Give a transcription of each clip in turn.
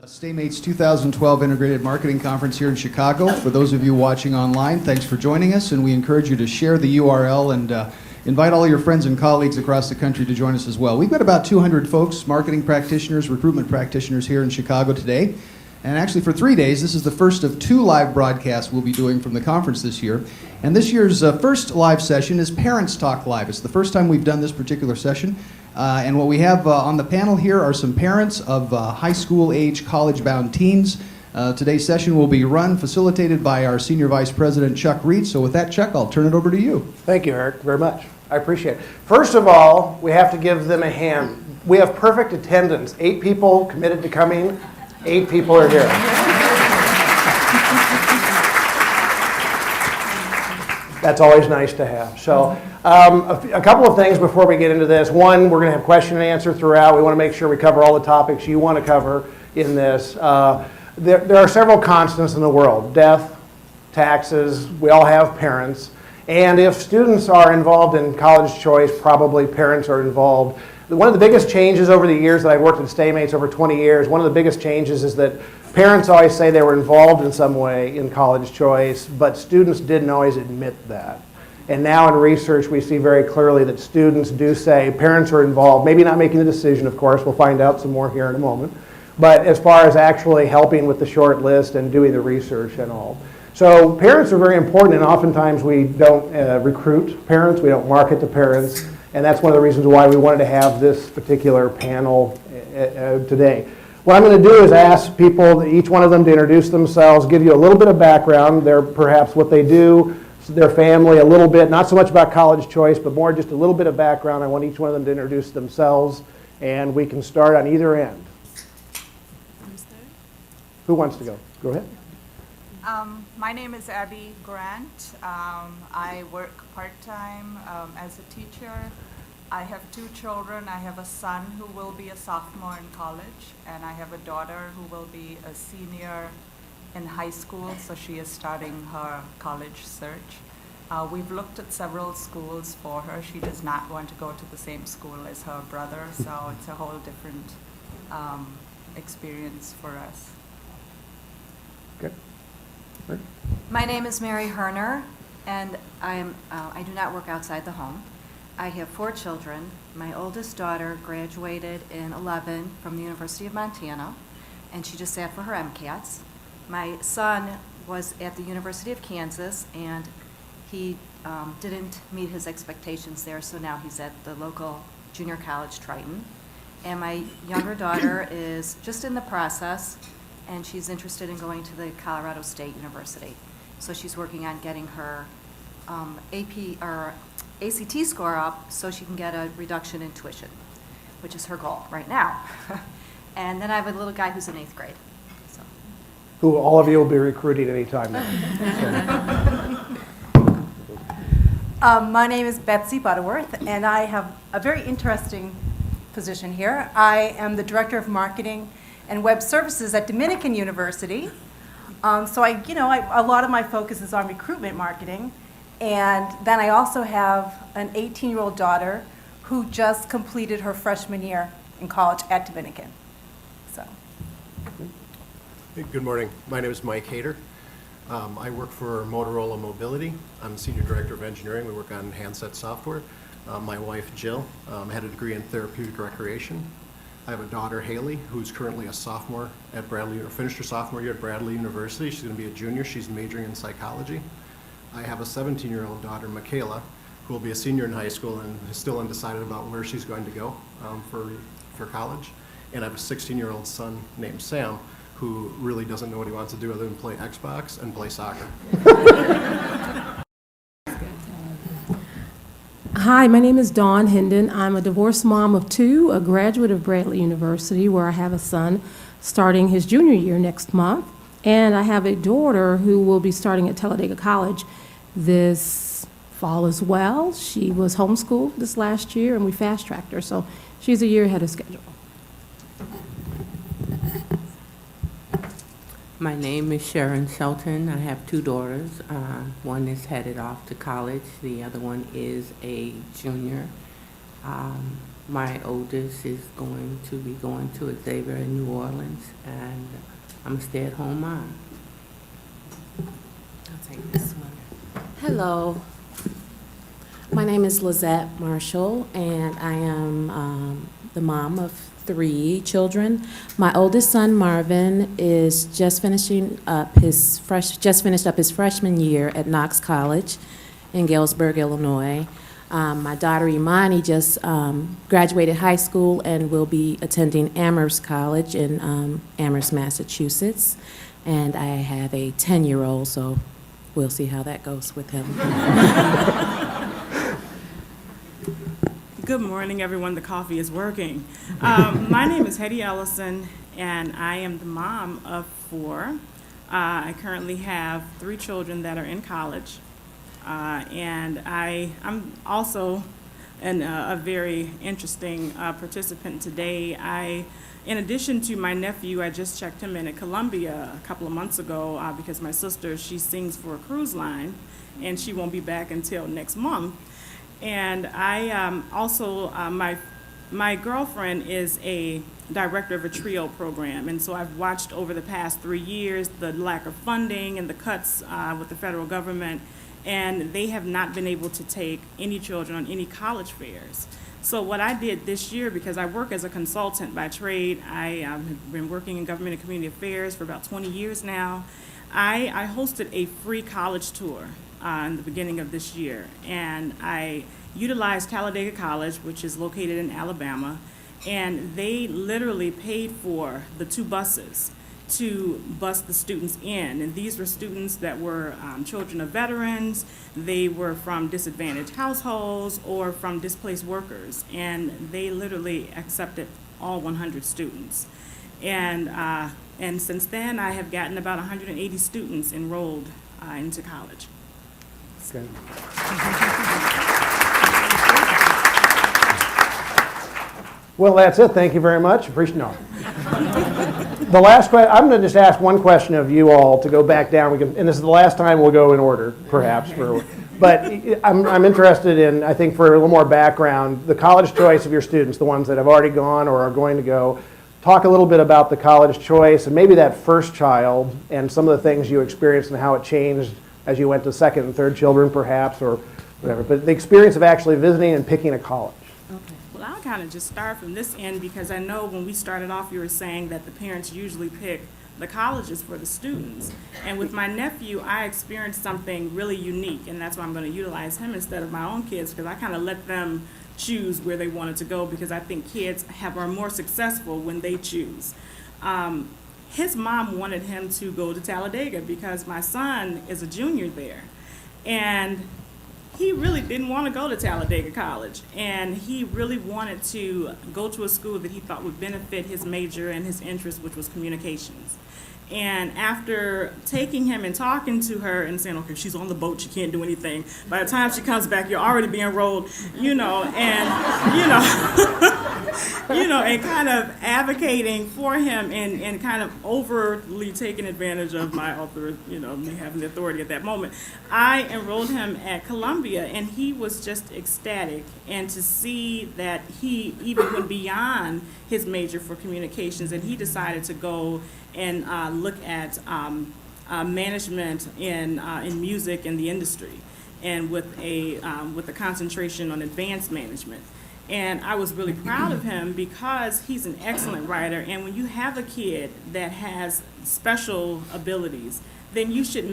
Stamats 2012 Integrated Marketing Conference here in Chicago. For those of you watching online, thanks for joining us, and we encourage you to share the URL and invite all your friends and colleagues across the country to join us as well. We've got about 200 folks, marketing practitioners, recruitment practitioners here in Chicago today. And actually for 3 days, this is the first of 2 live broadcasts we'll be doing from the conference this year. And this year's first live session is ParentsTALK Live. It's the first time we've done this particular session. And what we have on the panel here are some parents of high school age, college-bound teens. Today's session will be facilitated by our Senior Vice President, Chuck Reed. So with that, Chuck, I'll turn it over to you. Thank you, Eric, very much. I appreciate it. First of all, we have to give them a hand. We have perfect attendance. 8 people committed to coming. 8 people are here. That's always nice to have. So a couple of things before we get into this. One, we're going to have question and answer throughout. We want to make sure we cover all the topics you want to cover in this. There are several constants in the world: death, taxes, we all have parents. And if students are involved in college choice, probably parents are involved. One of the biggest changes over the years that I've worked at Stamats over 20 years, one of the biggest changes is that parents always say they were involved in some way in college choice, but students didn't always admit that. And now in research, we see very clearly that students do say parents are involved, maybe not making the decision, of course. We'll find out some more here in a moment. But as far as actually helping with the short list and doing the research and all. So parents are very important, and oftentimes we don't recruit parents, we don't market to parents. And that's one of the reasons why we wanted to have this particular panel today. What I'm going to do is ask people, each one of them, to introduce themselves, give you a little bit of background, perhaps what they do, their family, a little bit, not so much about college choice, but more just a little bit of background. I want each one of them to introduce themselves, and we can start on either end. Who wants to go? Go ahead. My name is Abby Grant. I work part-time as a teacher. I have 2 children. I have a son who will be a sophomore in college, and I have a daughter who will be a senior in high school, so she is starting her college search. We've looked at several schools for her. She does not want to go to the same school as her brother, so it's a whole different experience for us. Okay. My name is Mary Herner, and I do not work outside the home. I have 4 children. My oldest daughter graduated in 11 from the University of Montana, and she just sat for her MCATs. My son was at the University of Kansas, and he didn't meet his expectations there, so now he's at the local junior college, Triton. And my younger daughter is just in the process, and she's interested in going to the Colorado State University. So she's working on getting her ACT score up so she can get a reduction in tuition, which is her goal right now. And then I have a little guy who's in 8th grade. So. Who all of you will be recruiting anytime now. My name is Betsy Butterworth, and I have a very interesting position here. I am the Director of Marketing and Web Services at Dominican University. So a lot of my focus is on recruitment marketing. And then I also have an 18-year-old daughter who just completed her freshman year in college at Dominican. So. Hey, good morning. My name is Mike Hader. I work for Motorola Mobility. I'm the Senior Director of Engineering. We work on handset software. My wife, Jill, had a degree in therapeutic recreation. I have a daughter, Haley, who's currently a sophomore at Bradley, or finished her sophomore year at Bradley University. She's going to be a junior. She's majoring in psychology. I have a 17-year-old daughter, Michaela, who will be a senior in high school and is still undecided about where she's going to go for college. And I have a 16-year-old son named Sam, who really doesn't know what he wants to do other than play Xbox and play soccer. Hi, my name is Dawn Hendon. I'm a divorced mom of 2, a graduate of Bradley University, where I have a son starting his junior year next month. And I have a daughter who will be starting at Talladega College this fall as well. She was homeschooled this last year, and we fast-tracked her, so she's a year ahead of schedule. My name is Sharon Shelton. I have 2 daughters. One is headed off to college. The other one is a junior. My oldest is going to be going to Xavier in New Orleans, and I'm a stay-at-home mom. I'll take this one. Hello. My name is Lizette Marshall, and I am the mom of 3 children. My oldest son, Marvin, is just finishing up his freshman year at Knox College in Galesburg, Illinois. My daughter Imani just graduated high school and will be attending Amherst College in Amherst, Massachusetts. And I have a 10-year-old, so we'll see how that goes with him. Good morning, everyone. The coffee is working. My name is Hetty Ellison, and I am the mom of 4. I currently have 3 children that are in college, and I'm also a very interesting participant today. In addition to my nephew, I just checked him in at Columbia a couple of months ago because my sister, she sings for a cruise line, and she won't be back until next month. And I also, my girlfriend is a director of a TRIO program, and so I've watched over the past 3 years the lack of funding and the cuts with the federal government, and they have not been able to take any children on any college fairs. So what I did this year, because I work as a consultant by trade, I have been working in government and community affairs for about 20 years now, I hosted a free college tour in the beginning of this year, and I utilized Talladega College, which is located in Alabama, and they literally paid for the 2 buses to bus the students in. And these were students that were children of veterans, they were from disadvantaged households or from displaced workers, and they literally accepted all 100 students. And since then, I have gotten about 180 students enrolled into college. Okay. Well, that's it. Thank you very much. Appreciate it. No. The last question, I'm going to just ask one question of you all to go back down. And this is the last time we'll go in order, perhaps. But I'm interested in, I think for a little more background, the college choice of your students, the ones that have already gone or are going to go. Talk a little bit about the college choice and maybe that first child and some of the things you experienced and how it changed as you went to second and third children, perhaps, or whatever. But the experience of actually visiting and picking a college. Okay. Well, I'll kind of just start from this end because I know when we started off, you were saying that the parents usually pick the colleges for the students. And with my nephew, I experienced something really unique, and that's why I'm going to utilize him instead of my own kids, because I kind of let them choose where they wanted to go, because I think kids are more successful when they choose. His mom wanted him to go to Talladega because my son is a junior there. And he really didn't want to go to Talladega College, and he really wanted to go to a school that he thought would benefit his major and his interest, which was communications. And after taking him and talking to her and saying, okay, she's on the boat, she can't do anything. By the time she comes back, you're already being enrolled, and, and kind of advocating for him and kind of overly taking advantage of my authority, me having the authority at that moment. I enrolled him at Columbia, and he was just ecstatic. And to see that he even went beyond his major for communications, and he decided to go and look at management in music and the industry, and with a concentration on advanced management. And I was really proud of him because he's an excellent writer. And when you have a kid that has special abilities, then you should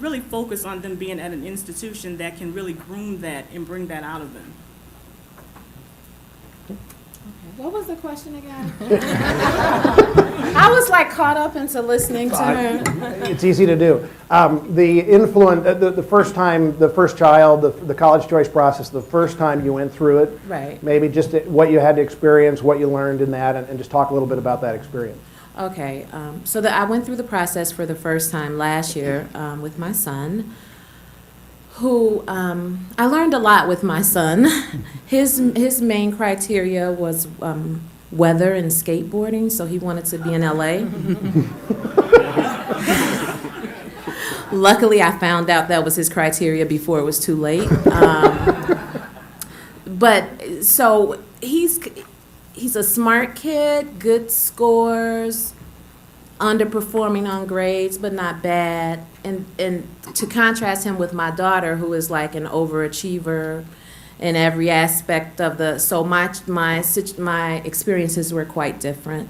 really focus on them being at an institution that can really groom that and bring that out of them. What was the question again? I was like caught up into listening to her. It's easy to do. The influence, the first time, the first child, the college choice process, the first time you went through it. Right. Maybe just what you had to experience, what you learned in that, and just talk a little bit about that experience. Okay, so I went through the process for the first time last year with my son, who I learned a lot with my son. His main criteria was weather and skateboarding, so he wanted to be in LA. Luckily, I found out that was his criteria before it was too late. But so he's a smart kid, good scores, underperforming on grades, but not bad. And to contrast him with my daughter, who is like an overachiever in every aspect of the. So my experiences were quite different.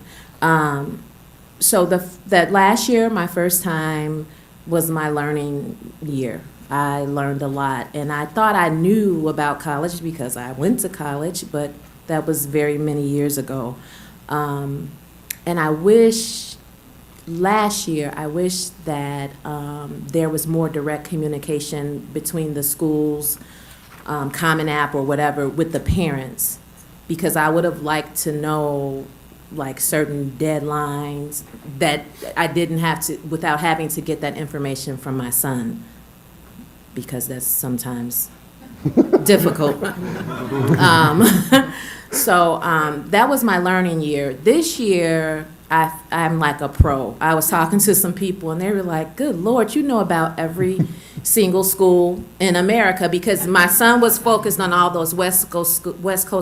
So that last year, my first time, was my learning year. I learned a lot, and I thought I knew about college because I went to college, but that was very many years ago. And I wish, last year, that there was more direct communication between the schools, Common App or whatever, with the parents, because I would have liked to know like certain deadlines that I didn't have to, without having to get that information from my son, because that's sometimes difficult. So that was my learning year. This year, I'm like a pro. I was talking to some people, and they were like, good Lord, you know about every single school in America, because my son was focused on all those West Coast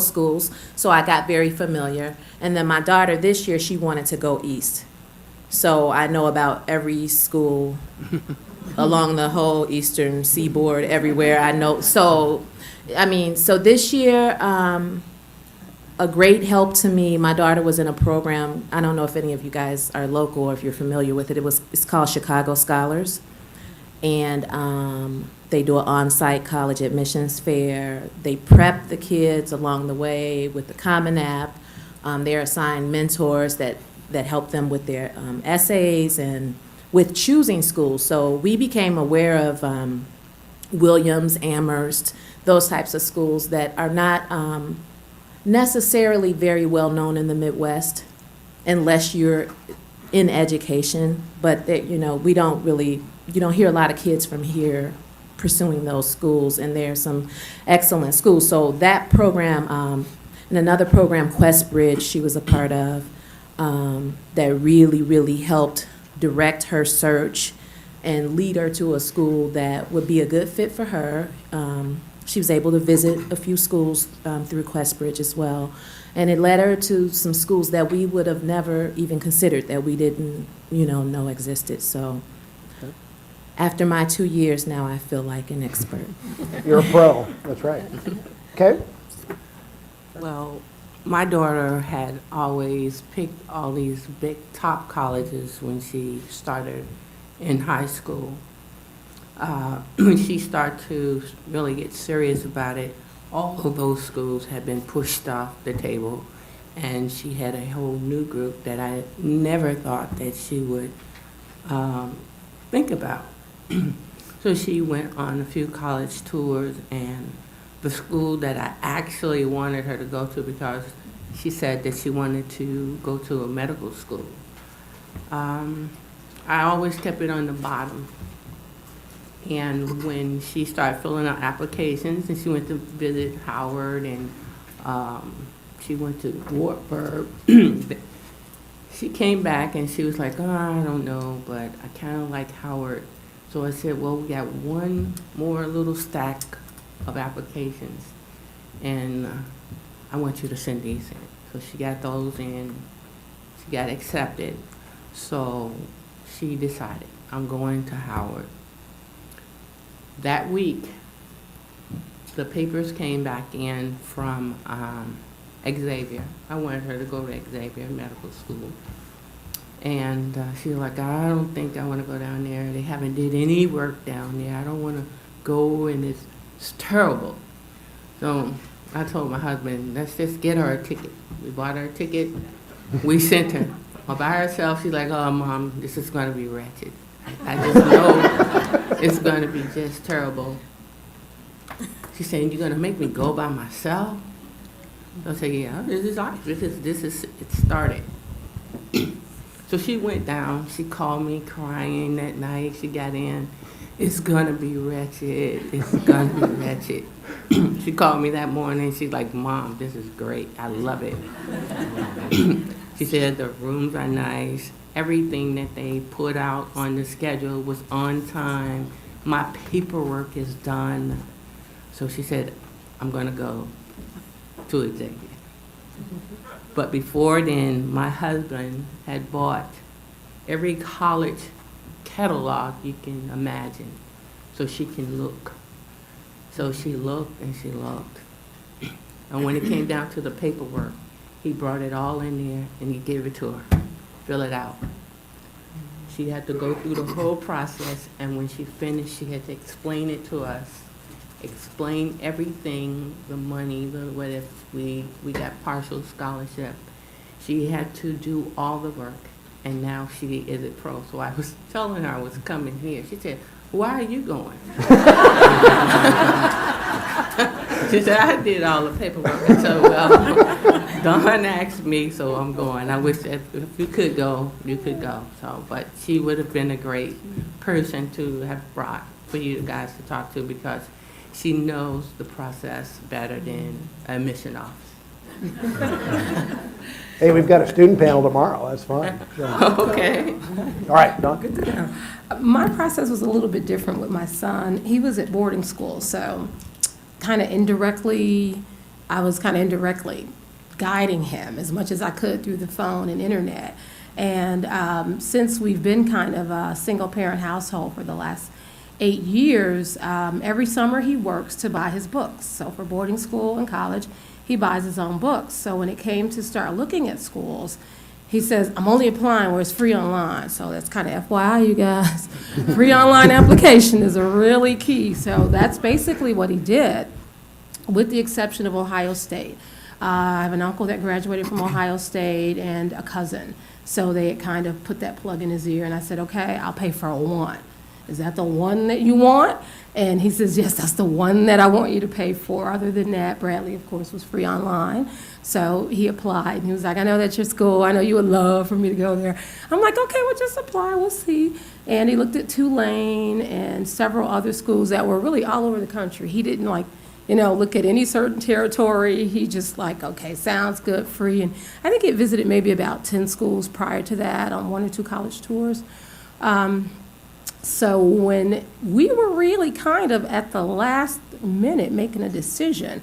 schools, so I got very familiar. And then my daughter this year, she wanted to go east. So I know about every school along the whole eastern seaboard, everywhere I know. So, so this year, a great help to me, my daughter was in a program, I don't know if any of you guys are local or if you're familiar with it. It's called Chicago Scholars. And they do an on-site college admissions fair. They prep the kids along the way with the Common App. They're assigned mentors that help them with their essays and with choosing schools. So we became aware of Williams, Amherst, those types of schools that are not necessarily very well known in the Midwest, unless you're in education. But we don't really. You don't hear a lot of kids from here pursuing those schools, and there are some excellent schools. So that program, and another program, Quest Bridge, she was a part of, that really, really helped direct her search and lead her to a school that would be a good fit for her. She was able to visit a few schools through Quest Bridge as well. And it led her to some schools that we would have never even considered, that we didn't, know existed. So after my 2 years now, I feel like an expert. You're a pro, that's right. Okay? Well, my daughter had always picked all these big top colleges when she started in high school. When she started to really get serious about it, all of those schools had been pushed off the table, and she had a whole new group that I never thought that she would think about. So she went on a few college tours, and the school that I actually wanted her to go to, because she said that she wanted to go to a medical school, I always kept it on the bottom. And when she started filling out applications, and she went to visit Howard, and she went to Wartburg, she came back and she was like, oh, I don't know, but I kind of like Howard. So I said, well, we got one more little stack of applications, and I want you to send these in. So she got those in. She got accepted. So she decided, I'm going to Howard. That week, the papers came back in from Xavier. I wanted her to go to Xavier Medical School. And she was like, I don't think I want to go down there. They haven't did any work down there. I don't want to go, and it's terrible. So I told my husband, let's just get her a ticket. We bought her a ticket. We sent her. All by herself, she's like, oh, Mom, this is going to be wretched. I just know it's going to be just terrible. She's saying, you're going to make me go by myself? I said, yeah, this is life. This is it started. So she went down. She called me crying that night. She got in. It's going to be wretched. It's going to be wretched. She called me that morning. She's like, Mom, this is great. I love it. She said the rooms are nice. Everything that they put out on the schedule was on time. My paperwork is done. So she said, I'm going to go to Xavier. But before then, my husband had bought every college catalog you can imagine so she can look. So she looked and she looked. And when it came down to the paperwork, he brought it all in there and he gave it to her, fill it out. She had to go through the whole process, and when she finished, she had to explain it to us, explain everything, the money, what if we got partial scholarship. She had to do all the work, and now she is a pro. So I was telling her I was coming here. She said, "Why are you going?" She said, "I did all the paperwork." And so Dawn asked me, so I'm going. I wish that if you could go, you could go. So, but she would have been a great person to have brought for you guys to talk to, because she knows the process better than a admission office. Hey, we've got a student panel tomorrow. That's fine. Okay. All right, Don. My process was a little bit different with my son. He was at boarding school, so I was kind of indirectly guiding him as much as I could through the phone and internet. And since we've been kind of a single-parent household for the last 8 years, every summer he works to buy his books. So for boarding school and college, he buys his own books. So when it came to start looking at schools, he says, "I'm only applying where it's free online." So that's kind of FYI, you guys. Free online application is a really key. So that's basically what he did, with the exception of Ohio State. I have an uncle that graduated from Ohio State and a cousin. So they had kind of put that plug in his ear, and I said, "Okay, I'll pay for one. Is that the one that you want?" And he says, "Yes, that's the one that I want you to pay for. Other than that, Bradley, of course, was free online." So he applied, and he was like, "I know that's your school. I know you would love for me to go there." I'm like, "Okay, well, just apply. We'll see." And he looked at Tulane and several other schools that were really all over the country. He didn't look at any certain territory. He just okay, sounds good, free. And I think he visited maybe about 10 schools prior to that on 1 or 2 college tours. So when we were really kind of at the last minute making a decision,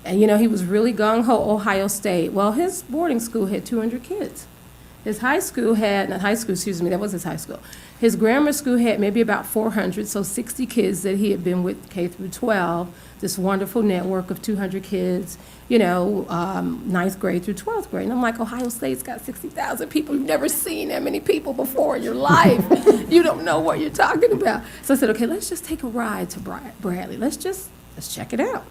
and he was really gung-ho Ohio State. Well, his boarding school had 200 kids. His high school had, not high school, excuse me, that was his high school. His grammar school had maybe about 400, so 60 kids that he had been with K through 12, this wonderful network of 200 kids, 9th grade through 12th grade. And I'm like, Ohio State's got 60,000 people. You've never seen that many people before in your life. You don't know what you're talking about. So I said, "Okay, let's just take a ride to Bradley. Let's check it out."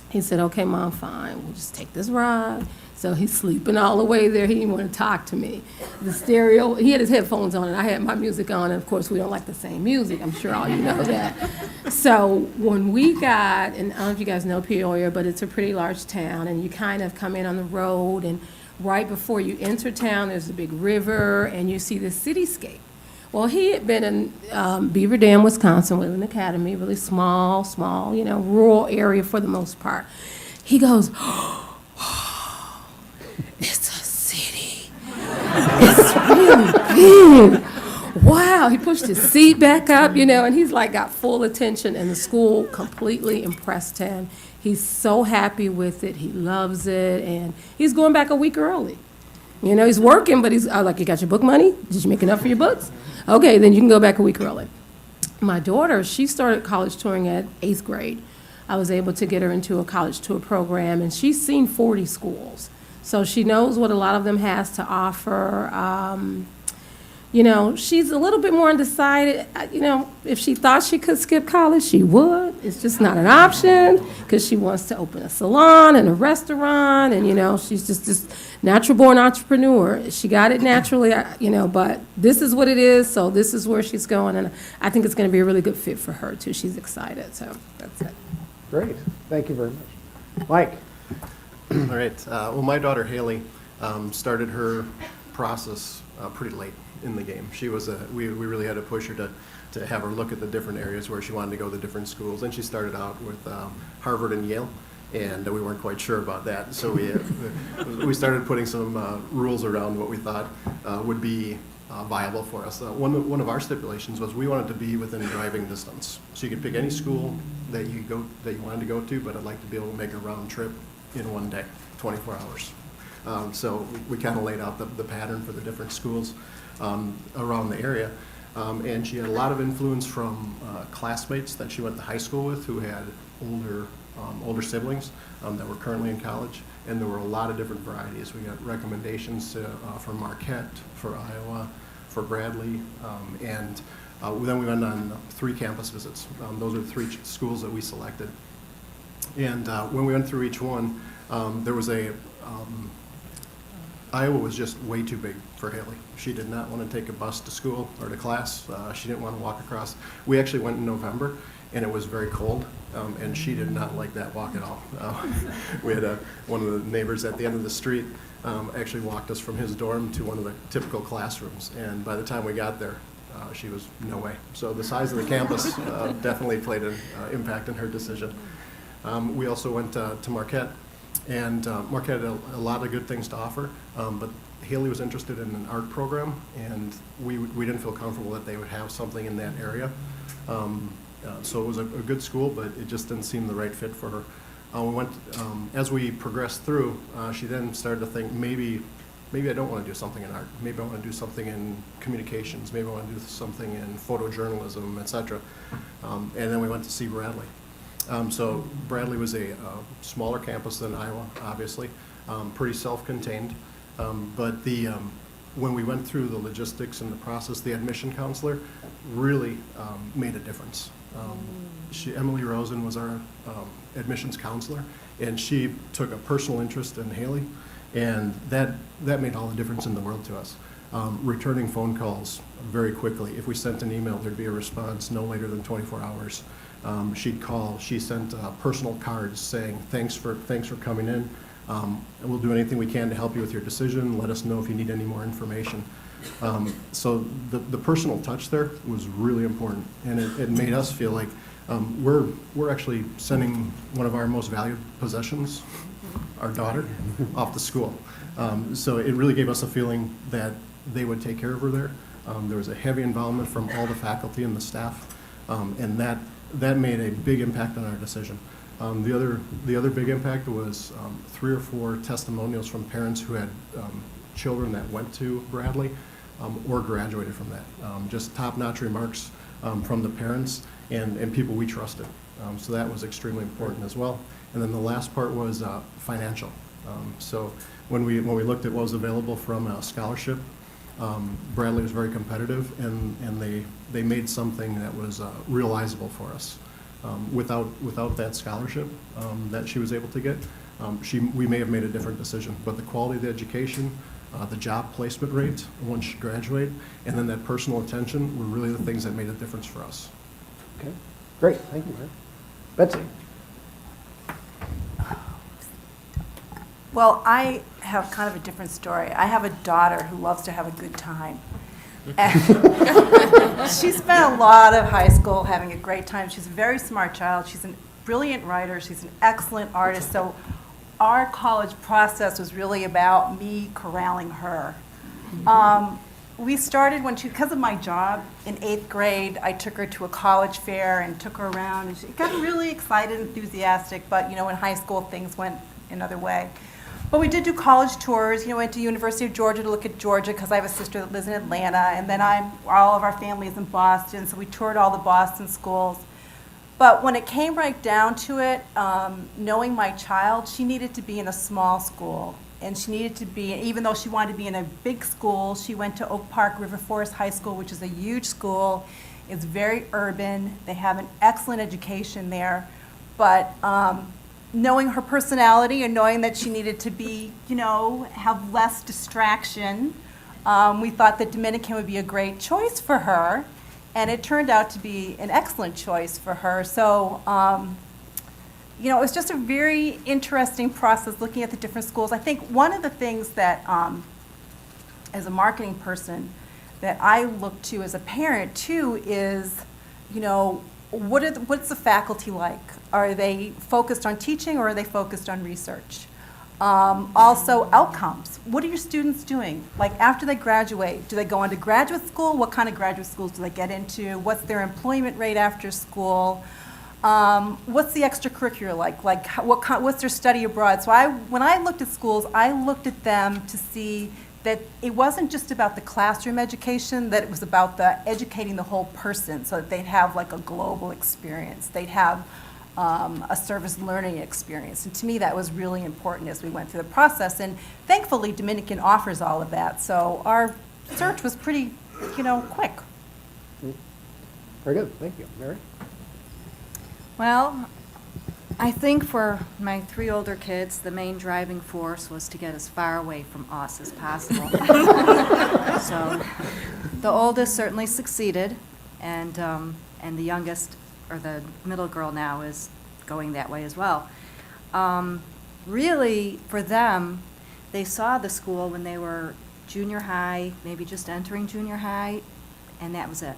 He said, "Okay, Mom, fine. We'll just take this ride." So he's sleeping all the way there. He didn't want to talk to me. The stereo, he had his headphones on, and I had my music on, and of course, we don't like the same music. I'm sure all you know that. So when we got, and I don't know if you guys know Peoria, but it's a pretty large town, and you kind of come in on the road, and right before you enter town, there's a big river, and you see the cityscape. Well, he had been in Beaver Dam, Wisconsin, with an academy, really small, rural area for the most part. He goes, "It's a city. It's really big. Wow." He pushed his seat back up, and he's got full attention, and the school completely impressed him. He's so happy with it. He loves it, and he's going back a week early. He's working, but he's "You got your book money? Did you make enough for your books? Okay, then you can go back a week early." My daughter, she started college touring at 8th grade. I was able to get her into a college tour program, and she's seen 40 schools. So she knows what a lot of them has to offer. She's a little bit more undecided. If she thought she could skip college, she would. It's just not an option because she wants to open a salon and a restaurant, and, she's just this natural-born entrepreneur. She got it naturally, but this is what it is, so this is where she's going, and I think it's going to be a really good fit for her, too. She's excited, so that's it. Great. Thank you very much. Mike. All right. Well, my daughter Haley started her process pretty late in the game. She was we really had to push her to have her look at the different areas where she wanted to go to the different schools. And she started out with Harvard and Yale, and we weren't quite sure about that. So we started putting some rules around what we thought would be viable for us. One of our stipulations was we wanted to be within driving distance. So you could pick any school that you wanted to go to, but I'd like to be able to make a round trip in one day, 24 hours. So we kind of laid out the pattern for the different schools around the area. And she had a lot of influence from classmates that she went to high school with who had older siblings that were currently in college. And there were a lot of different varieties. We got recommendations for Marquette, for Iowa, for Bradley, and then we went on 3 campus visits. Those are the 3 schools that we selected. And when we went through each one, there was Iowa was just way too big for Haley. She did not want to take a bus to school or to class. She didn't want to walk across. We actually went in November, and it was very cold, and she did not like that walk at all. We had one of the neighbors at the end of the street actually walked us from his dorm to one of the typical classrooms, and by the time we got there, she was no way. So the size of the campus definitely played an impact in her decision. We also went to Marquette, and Marquette had a lot of good things to offer, but Haley was interested in an art program, and we didn't feel comfortable that they would have something in that area. So it was a good school, but it just didn't seem the right fit for her. We went, as we progressed through, she then started to think, maybe I don't want to do something in art. Maybe I want to do something in communications. Maybe I want to do something in photojournalism, etc. And then we went to see Bradley. So Bradley was a smaller campus than Iowa, obviously, pretty self-contained. But when we went through the logistics and the process, the admission counselor really made a difference. Emily Rosen was our admissions counselor, and she took a personal interest in Haley, and that made all the difference in the world to us. Returning phone calls very quickly. If we sent an email, there'd be a response no later than 24 hours. She'd call. She sent personal cards saying, thanks for coming in. And we'll do anything we can to help you with your decision. Let us know if you need any more information. So the personal touch there was really important, and it made us feel like we're actually sending one of our most valued possessions, our daughter, off to school. So it really gave us a feeling that they would take care of her there. There was a heavy involvement from all the faculty and the staff, and that made a big impact on our decision. The other big impact was 3 or 4 testimonials from parents who had children that went to Bradley or graduated from that. Just top-notch remarks from the parents and people we trusted. So that was extremely important as well. And then the last part was financial. So when we looked at what was available from a scholarship, Bradley was very competitive, and they made something that was realizable for us. Without that scholarship that she was able to get, we may have made a different decision. But the quality of the education, the job placement rate once she graduated, and then that personal attention were really the things that made a difference for us. Okay, great, thank you, man. Betsy? Well, I have kind of a different story. I have a daughter who loves to have a good time. And she spent a lot of high school having a great time. She's a very smart child. She's a brilliant writer. She's an excellent artist. So our college process was really about me corralling her. We started because of my job in 8th grade, I took her to a college fair and took her around, and she got really excited, enthusiastic, but in high school things went another way. But we did do college tours. Went to University of Georgia to look at Georgia because I have a sister that lives in Atlanta, and then all of our family is in Boston, so we toured all the Boston schools. But when it came right down to it, knowing my child, she needed to be in a small school, and she needed to be, even though she wanted to be in a big school, she went to Oak Park River Forest High School, which is a huge school. It's very urban. They have an excellent education there, but knowing her personality and knowing that she needed to be, have less distraction, we thought that Dominican would be a great choice for her, and it turned out to be an excellent choice for her. So, it was just a very interesting process looking at the different schools. I think one of the things that, as a marketing person, that I look to as a parent too is, what's the faculty like? Are they focused on teaching, or are they focused on research? Also, outcomes. What are your students doing? Like after they graduate, do they go on to graduate school? What kind of graduate schools do they get into? What's their employment rate after school? What's the extracurricular like? Like, what's their study abroad? So when I looked at schools, I looked at them to see that it wasn't just about the classroom education, that it was about the educating the whole person so that they'd have like a global experience. They'd have a service learning experience. And to me, that was really important as we went through the process. And thankfully, Dominican offers all of that. So our search was pretty, quick. Very good, thank you. Mary? Well, I think for my 3 older kids, the main driving force was to get as far away from us as possible. So the oldest certainly succeeded, and the youngest, or the middle girl now, is going that way as well. Really, for them, they saw the school when they were junior high, maybe just entering junior high, and that was it.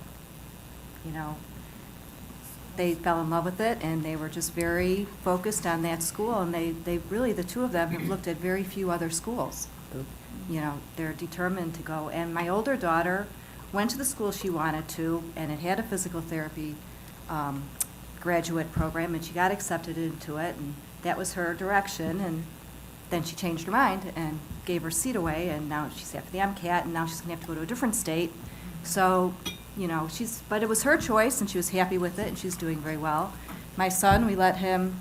They fell in love with it, and they were just very focused on that school, and they really, the 2 of them, have looked at very few other schools. They're determined to go. And my older daughter went to the school she wanted to, and it had a physical therapy graduate program, and she got accepted into it, and that was her direction. And then she changed her mind and gave her seat away, and now she's after the MCAT, and now she's going to have to go to a different state. So, but it was her choice, and she was happy with it, and she's doing very well. My son, we let him,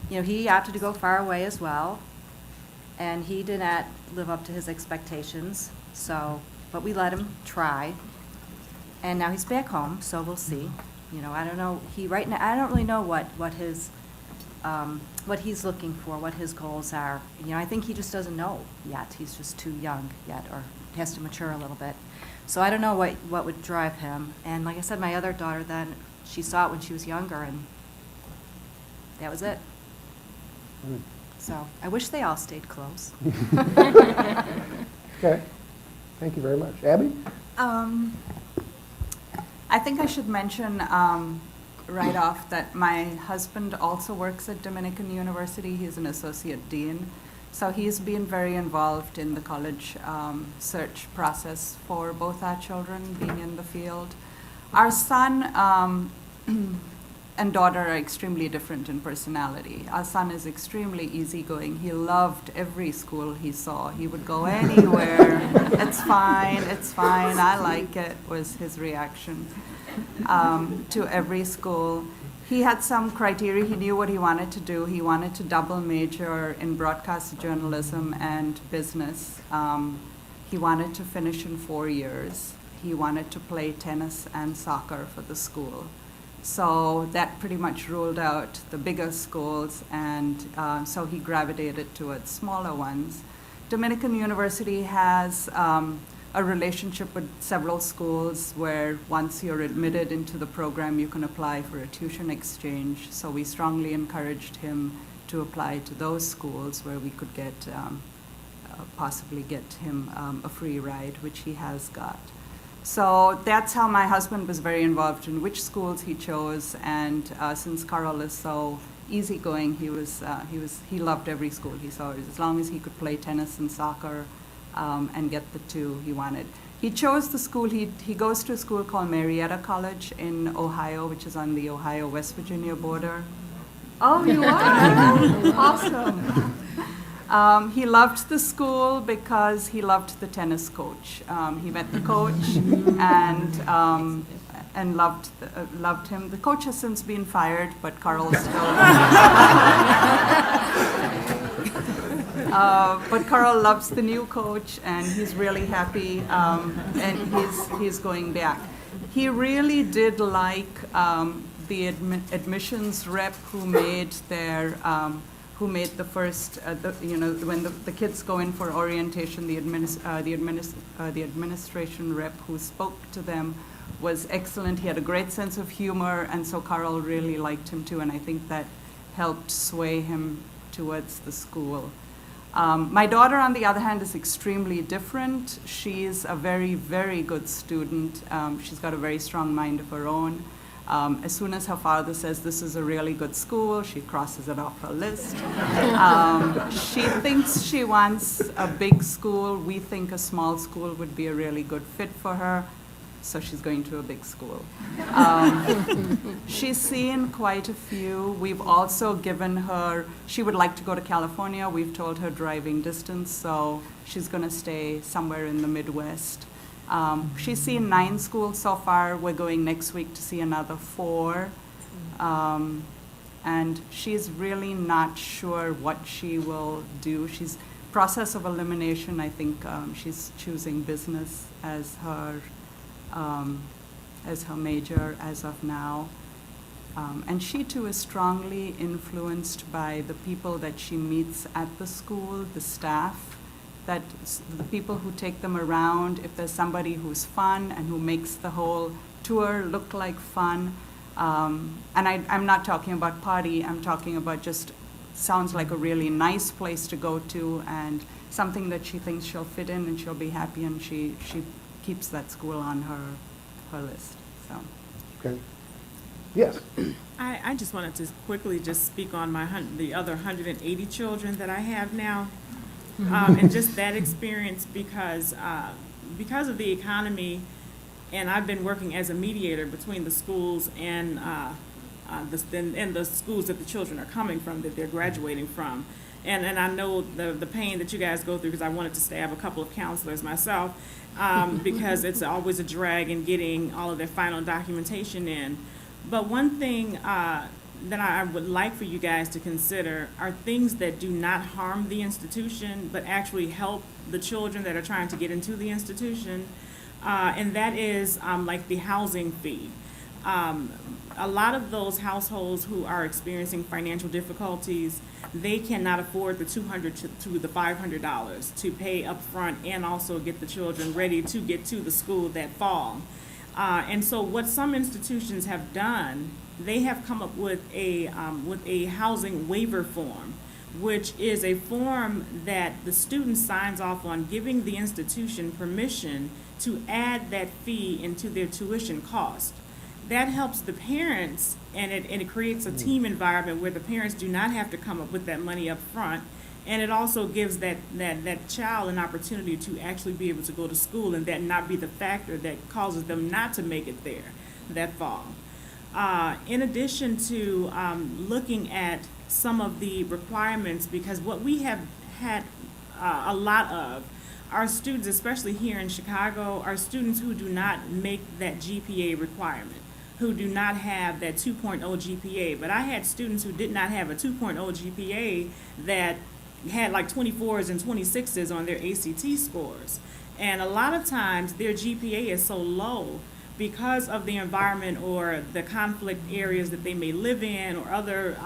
he opted to go far away as well, and he did not live up to his expectations, but we let him try. And now he's back home, so we'll see. I don't know, right now, I don't really know what he's looking for, what his goals are. I think he just doesn't know yet. He's just too young yet, or has to mature a little bit. So I don't know what would drive him. And like I said, my other daughter then, she saw it when she was younger, and that was it. So I wish they all stayed close. Okay, thank you very much. Abby? I think I should mention right off that my husband also works at Dominican University. He's an associate dean. So he's been very involved in the college search process for both our children, being in the field. Our son and daughter are extremely different in personality. Our son is extremely easygoing. He loved every school he saw. He would go anywhere. It's fine, I like it, was his reaction to every school. He had some criteria. He knew what he wanted to do. He wanted to double major in broadcast journalism and business. He wanted to finish in 4 years. He wanted to play tennis and soccer for the school. So that pretty much ruled out the bigger schools, and so he gravitated towards smaller ones. Dominican University has a relationship with several schools where once you're admitted into the program, you can apply for a tuition exchange. So we strongly encouraged him to apply to those schools where we could get, possibly get him a free ride, which he has got. So that's how my husband was very involved in which schools he chose, and since Carl is so easygoing, he loved every school he saw, as long as he could play tennis and soccer and get the 2 he wanted. He chose the school, he goes to a school called Marietta College in Ohio, which is on the Ohio-West Virginia border. Oh, you are? Awesome. He loved the school because he loved the tennis coach. He met the coach and loved him. The coach has since been fired, but Carl still. But Carl loves the new coach, and he's really happy, and he's going back. He really did like the admissions rep who made the first, when the kids go in for orientation, the administration rep who spoke to them was excellent. He had a great sense of humor, and so Carl really liked him too, and I think that helped sway him towards the school. My daughter, on the other hand, is extremely different. She's a very, very good student. She's got a very strong mind of her own. As soon as her father says this is a really good school, she crosses it off her list. She thinks she wants a big school. We think a small school would be a really good fit for her. so she's going to a big school. She's seen quite a few. We've also given her, she would like to go to California. We've told her driving distance, so she's going to stay somewhere in the Midwest. She's seen 9 schools so far. We're going next week to see another 4. And she's really not sure what she will do. She's process of elimination. I think she's choosing business as her major as of now. And she too is strongly influenced by the people that she meets at the school, the staff, that the people who take them around. If there's somebody who's fun and who makes the whole tour look like fun. And I'm not talking about party, I'm talking about just sounds like a really nice place to go to and something that she thinks she'll fit in and she'll be happy, and she keeps that school on her list. So. Okay. Yes. I just wanted to quickly just speak on the other 180 children that I have now. And just that experience because of the economy, and I've been working as a mediator between the schools and the schools that the children are coming from, that they're graduating from. And I know the pain that you guys go through, because I wanted to stab a couple of counselors myself, because it's always a drag in getting all of their final documentation in. But one thing that I would like for you guys to consider are things that do not harm the institution, but actually help the children that are trying to get into the institution. And that is like the housing fee. A lot of those households who are experiencing financial difficulties, they cannot afford the $200 to the $500 to pay up front and also get the children ready to get to the school that fall. And so what some institutions have done, they have come up with a housing waiver form, which is a form that the student signs off on, giving the institution permission to add that fee into their tuition cost. That helps the parents, and it creates a team environment where the parents do not have to come up with that money up front. And it also gives that child an opportunity to actually be able to go to school, and that not be the factor that causes them not to make it there that fall. In addition to looking at some of the requirements, because what we have had a lot of our students, especially here in Chicago, are students who do not make that GPA requirement, who do not have that 2.0 GPA. But I had students who did not have a 2.0 GPA that had like 24s and 26s on their ACT scores. And a lot of times their GPA is so low because of the environment or the conflict areas that they may live in, or other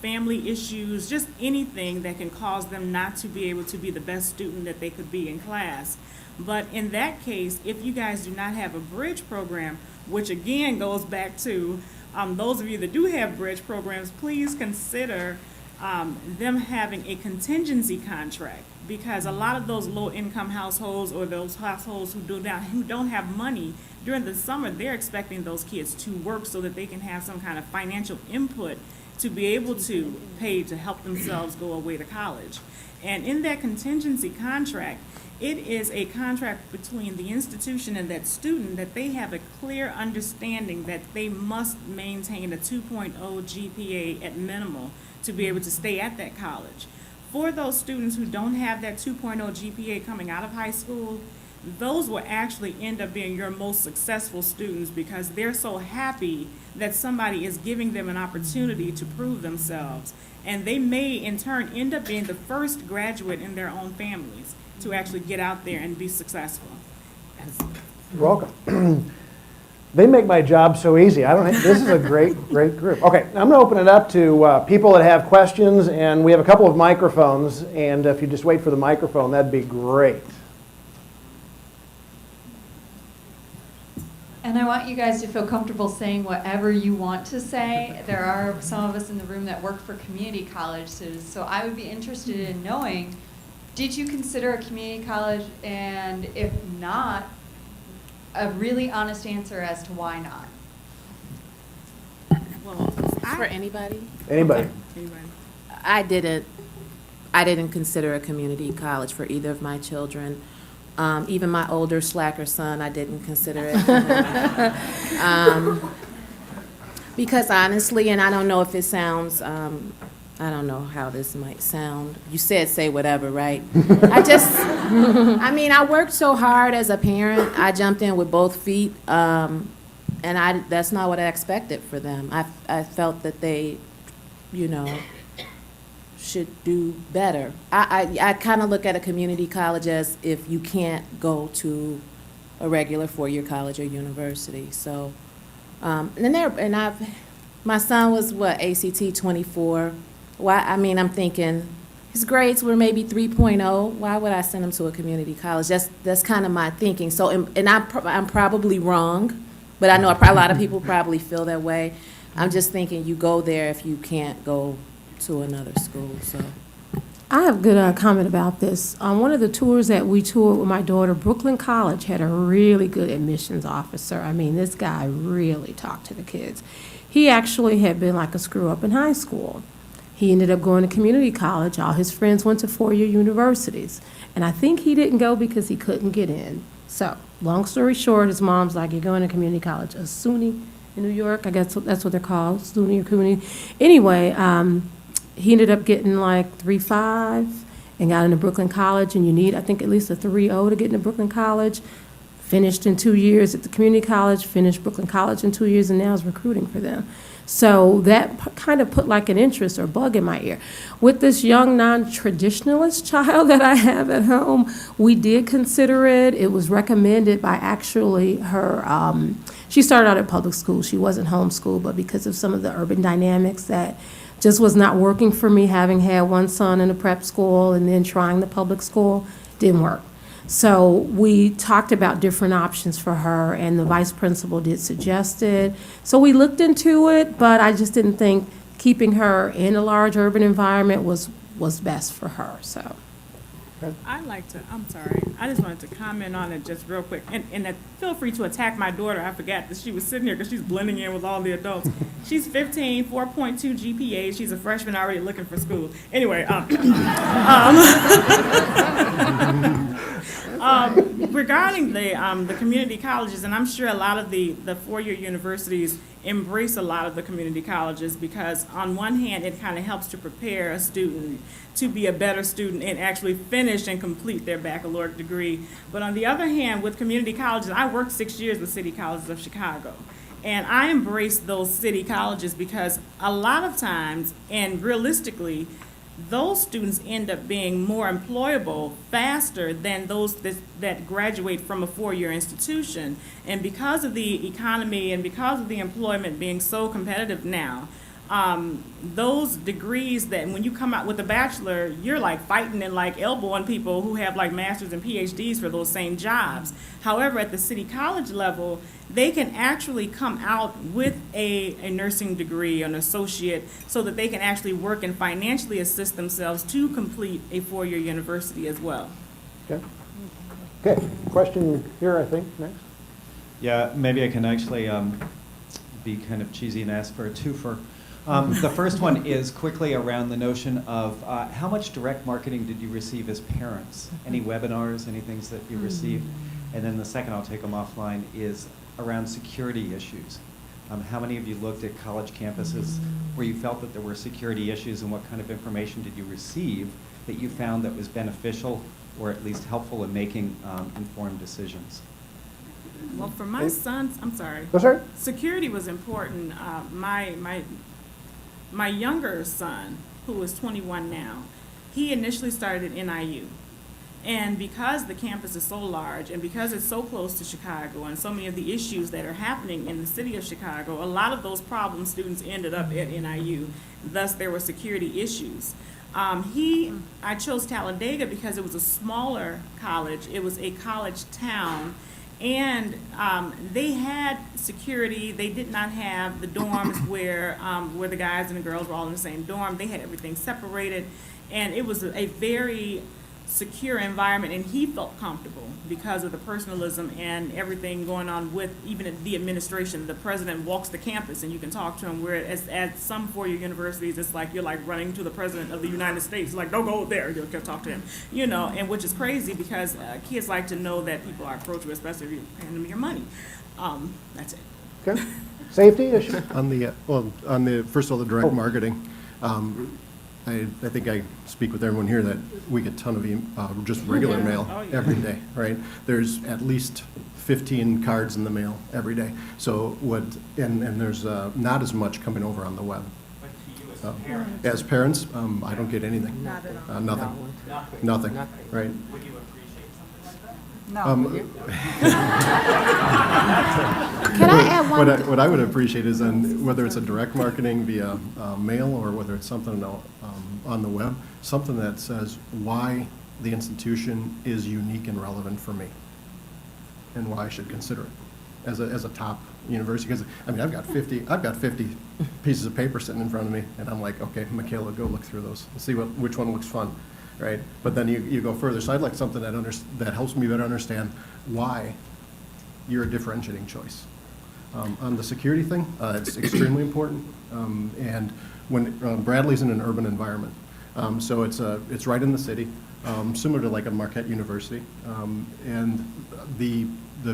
family issues, just anything that can cause them not to be able to be the best student that they could be in class. But in that case, if you guys do not have a bridge program, which again goes back to those of you that do have bridge programs, please consider them having a contingency contract, because a lot of those low-income households, or those households who don't have money during the summer, they're expecting those kids to work so that they can have some kind of financial input to be able to pay to help themselves go away to college. And in that contingency contract, it is a contract between the institution and that student, that they have a clear understanding that they must maintain a 2.0 GPA at minimal to be able to stay at that college. For those students who don't have that 2.0 GPA coming out of high school, those will actually end up being your most successful students, because they're so happy that somebody is giving them an opportunity to prove themselves. And they may in turn end up being the first graduate in their own families to actually get out there and be successful. You're welcome. They make my job so easy. This is a great group. Okay, I'm going to open it up to people that have questions, and we have a couple of microphones, and if you just wait for the microphone, that'd be great. And I want you guys to feel comfortable saying whatever you want to say. There are some of us in the room that work for community colleges, so I would be interested in knowing, did you consider a community college? And if not, a really honest answer as to why not. Well, for anybody? Anybody? Anybody? I didn't consider a community college for either of my children. Even my older slacker son, I didn't consider it. Because honestly, and I don't know if it sounds, I don't know how this might sound. You said say whatever, right? I worked so hard as a parent. I jumped in with both feet, and that's not what I expected for them. I felt that they, should do better. I kind of look at a community college as if you can't go to a regular four-year college or university. So, my son was ACT 24. Why? I'm thinking his grades were maybe 3.0. Why would I send him to a community college? That's kind of my thinking. So, and I'm probably wrong, but I know a lot of people probably feel that way. I'm just thinking you go there if you can't go to another school. So I have a good comment about this. On one of the tours that we toured with my daughter, Brooklyn College had a really good admissions officer. This guy really talked to the kids. He actually had been like a screw-up in high school. He ended up going to community college. All his friends went to four-year universities. And I think he didn't go because he couldn't get in. So, long story short, his mom's like, you're going to community college. A SUNY in New York, I guess that's what they're called, SUNY or CUNY. Anyway, he ended up getting like 3.5 and got into Brooklyn College, and you need, I think, at least a 3.0 to get into Brooklyn College. Finished in 2 years at the community college, finished Brooklyn College in 2 years, and now is recruiting for them. So that kind of put like an interest or bug in my ear. With this young non-traditionalist child that I have at home, we did consider it. It was recommended by actually her, she started out at public school. She wasn't homeschooled, but because of some of the urban dynamics that just was not working for me, having had one son in a prep school and then trying the public school, didn't work. So we talked about different options for her, and the vice principal did suggest it. So we looked into it, but I just didn't think keeping her in a large urban environment was best for her, so. I just wanted to comment on it just real quick. And feel free to attack my daughter. I forgot that she was sitting here because she's blending in with all the adults. She's 15, 4.2 GPA. She's a freshman already looking for school. Anyway, regarding the community colleges, and I'm sure a lot of the four-year universities embrace a lot of the community colleges because on one hand, it kind of helps to prepare a student to be a better student and actually finish and complete their baccalaureate degree. But on the other hand, with community colleges, I worked 6 years with City Colleges of Chicago. And I embrace those city colleges because a lot of times, and realistically, those students end up being more employable faster than those that graduate from a four-year institution. And because of the economy and because of the employment being so competitive now, those degrees that when you come out with a bachelor, you're like fighting and like elbowing people who have like masters and PhDs for those same jobs. However, at the city college level, they can actually come out with a nursing degree, an associate, so that they can actually work and financially assist themselves to complete a four-year university as well. Okay, question here, I think, next. Yeah, maybe I can actually be kind of cheesy and ask for a twofer. The first one is quickly around the notion of how much direct marketing did you receive as parents? Any webinars, any things that you received? And then the second, I'll take them offline, is around security issues. How many of you looked at college campuses where you felt that there were security issues, and what kind of information did you receive that you found that was beneficial or at least helpful in making informed decisions? Well, for my sons, I'm sorry. Oh, sorry? Security was important. My younger son, who is 21 now, he initially started at NIU. And because the campus is so large and because it's so close to Chicago and so many of the issues that are happening in the city of Chicago, a lot of those problem students ended up at NIU. Thus, there were security issues. I chose Talladega because it was a smaller college. It was a college town. And they had security. They did not have the dorms where the guys and the girls were all in the same dorm. They had everything separated. And it was a very secure environment, and he felt comfortable because of the personalism and everything going on with even the administration. The president walks the campus and you can talk to him, whereas at some four-year universities, it's like you're like running to the president of the United States, like, don't go there, you'll talk to him, you know, and which is crazy because kids like to know that people are approachable, especially if you're paying them your money. That's it. Okay. Safety issue? On the first of all, the direct marketing, I think I speak with everyone here that we get a ton of just regular mail every day, right? There's at least 15 cards in the mail every day. So and there's not as much coming over on the web. As parents, I don't get anything. Not at all. Nothing, right? No. Can I add one? What I would appreciate is whether it's a direct marketing via mail or whether it's something on the web, something that says why the institution is unique and relevant for me and why I should consider it as a top university. Because I mean, I've got 50 pieces of paper sitting in front of me, and I'm like, okay, Michaela, go look through those and see which one looks fun. Right, but then you go further. So I'd like something that helps me better understand why you're a differentiating choice. On the security thing, it's extremely important. And when Bradley's in an urban environment, so it's right in the city, similar to like a Marquette University. And the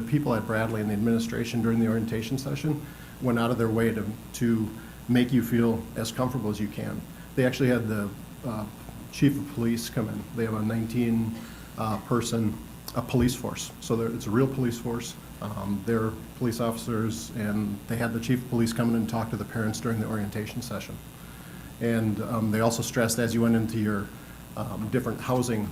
people at Bradley and the administration during the orientation session went out of their way to make you feel as comfortable as you can. They actually had the chief of police come in. They have a 19-person police force. So it's a real police force. They're police officers, and they had the chief of police come in and talk to the parents during the orientation session. And they also stressed as you went into your different housing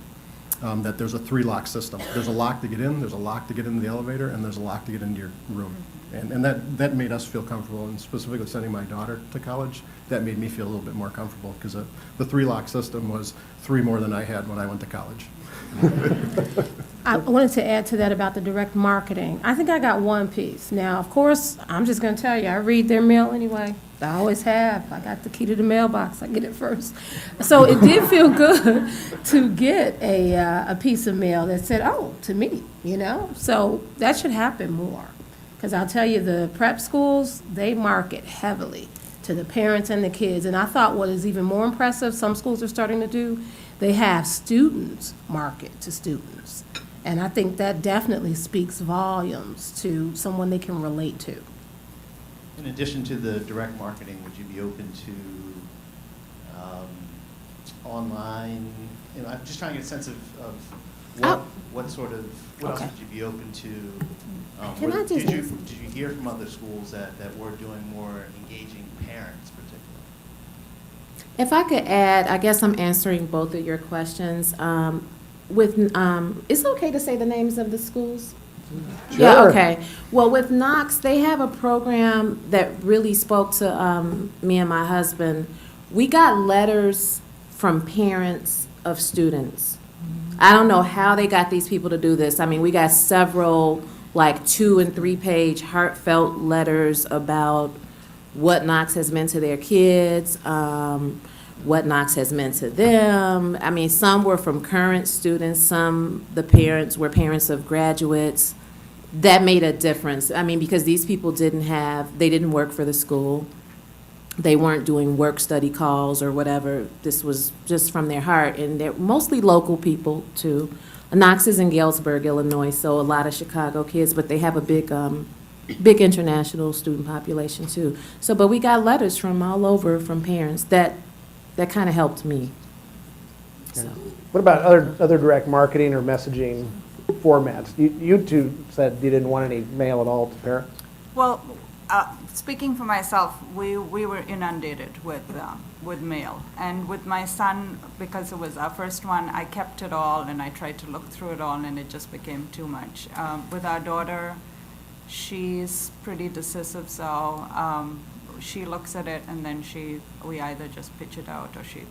that there's a 3-lock system. There's a lock to get in, there's a lock to get into the elevator, and there's a lock to get into your room. And that made us feel comfortable, and specifically sending my daughter to college, that made me feel a little bit more comfortable because the 3-lock system was 3 more than I had when I went to college. I wanted to add to that about the direct marketing. I think I got one piece. Now, of course, I'm just going to tell you, I read their mail anyway. I always have. I got the key to the mailbox. I get it first. So it did feel good to get a piece of mail that said, oh, to me, you know? So that should happen more. Because I'll tell you, the prep schools, they market heavily to the parents and the kids. And I thought what is even more impressive, some schools are starting to do, they have students market to students. And I think that definitely speaks volumes to someone they can relate to. In addition to the direct marketing, would you be open to online? You know, I'm just trying to get a sense of what sort of, what else would you be open to? Can I just did you hear from other schools that were doing more engaging parents particularly? If I could add, I guess I'm answering both of your questions. Is it okay to say the names of the schools? Sure. Yeah, okay. Well, with Knox, they have a program that really spoke to me and my husband. We got letters from parents of students. I don't know how they got these people to do this. I mean, we got several, like 2- and 3-page heartfelt letters about what Knox has meant to their kids, what Knox has meant to them. I mean, some were from current students, some the parents were parents of graduates. That made a difference. I mean, because these people they didn't work for the school. They weren't doing work-study calls or whatever. This was just from their heart, and they're mostly local people, too. Knox is in Galesburg, Illinois, so a lot of Chicago kids, but they have a big international student population, too. So, but we got letters from all over from parents that kind of helped me. So. What about other direct marketing or messaging formats? You two said you didn't want any mail at all to parents. Well, speaking for myself, we were inundated with mail. And with my son, because it was our first one, I kept it all and I tried to look through it all, and it just became too much. With our daughter, she's pretty decisive, so she looks at it and then we either just pitch it out or she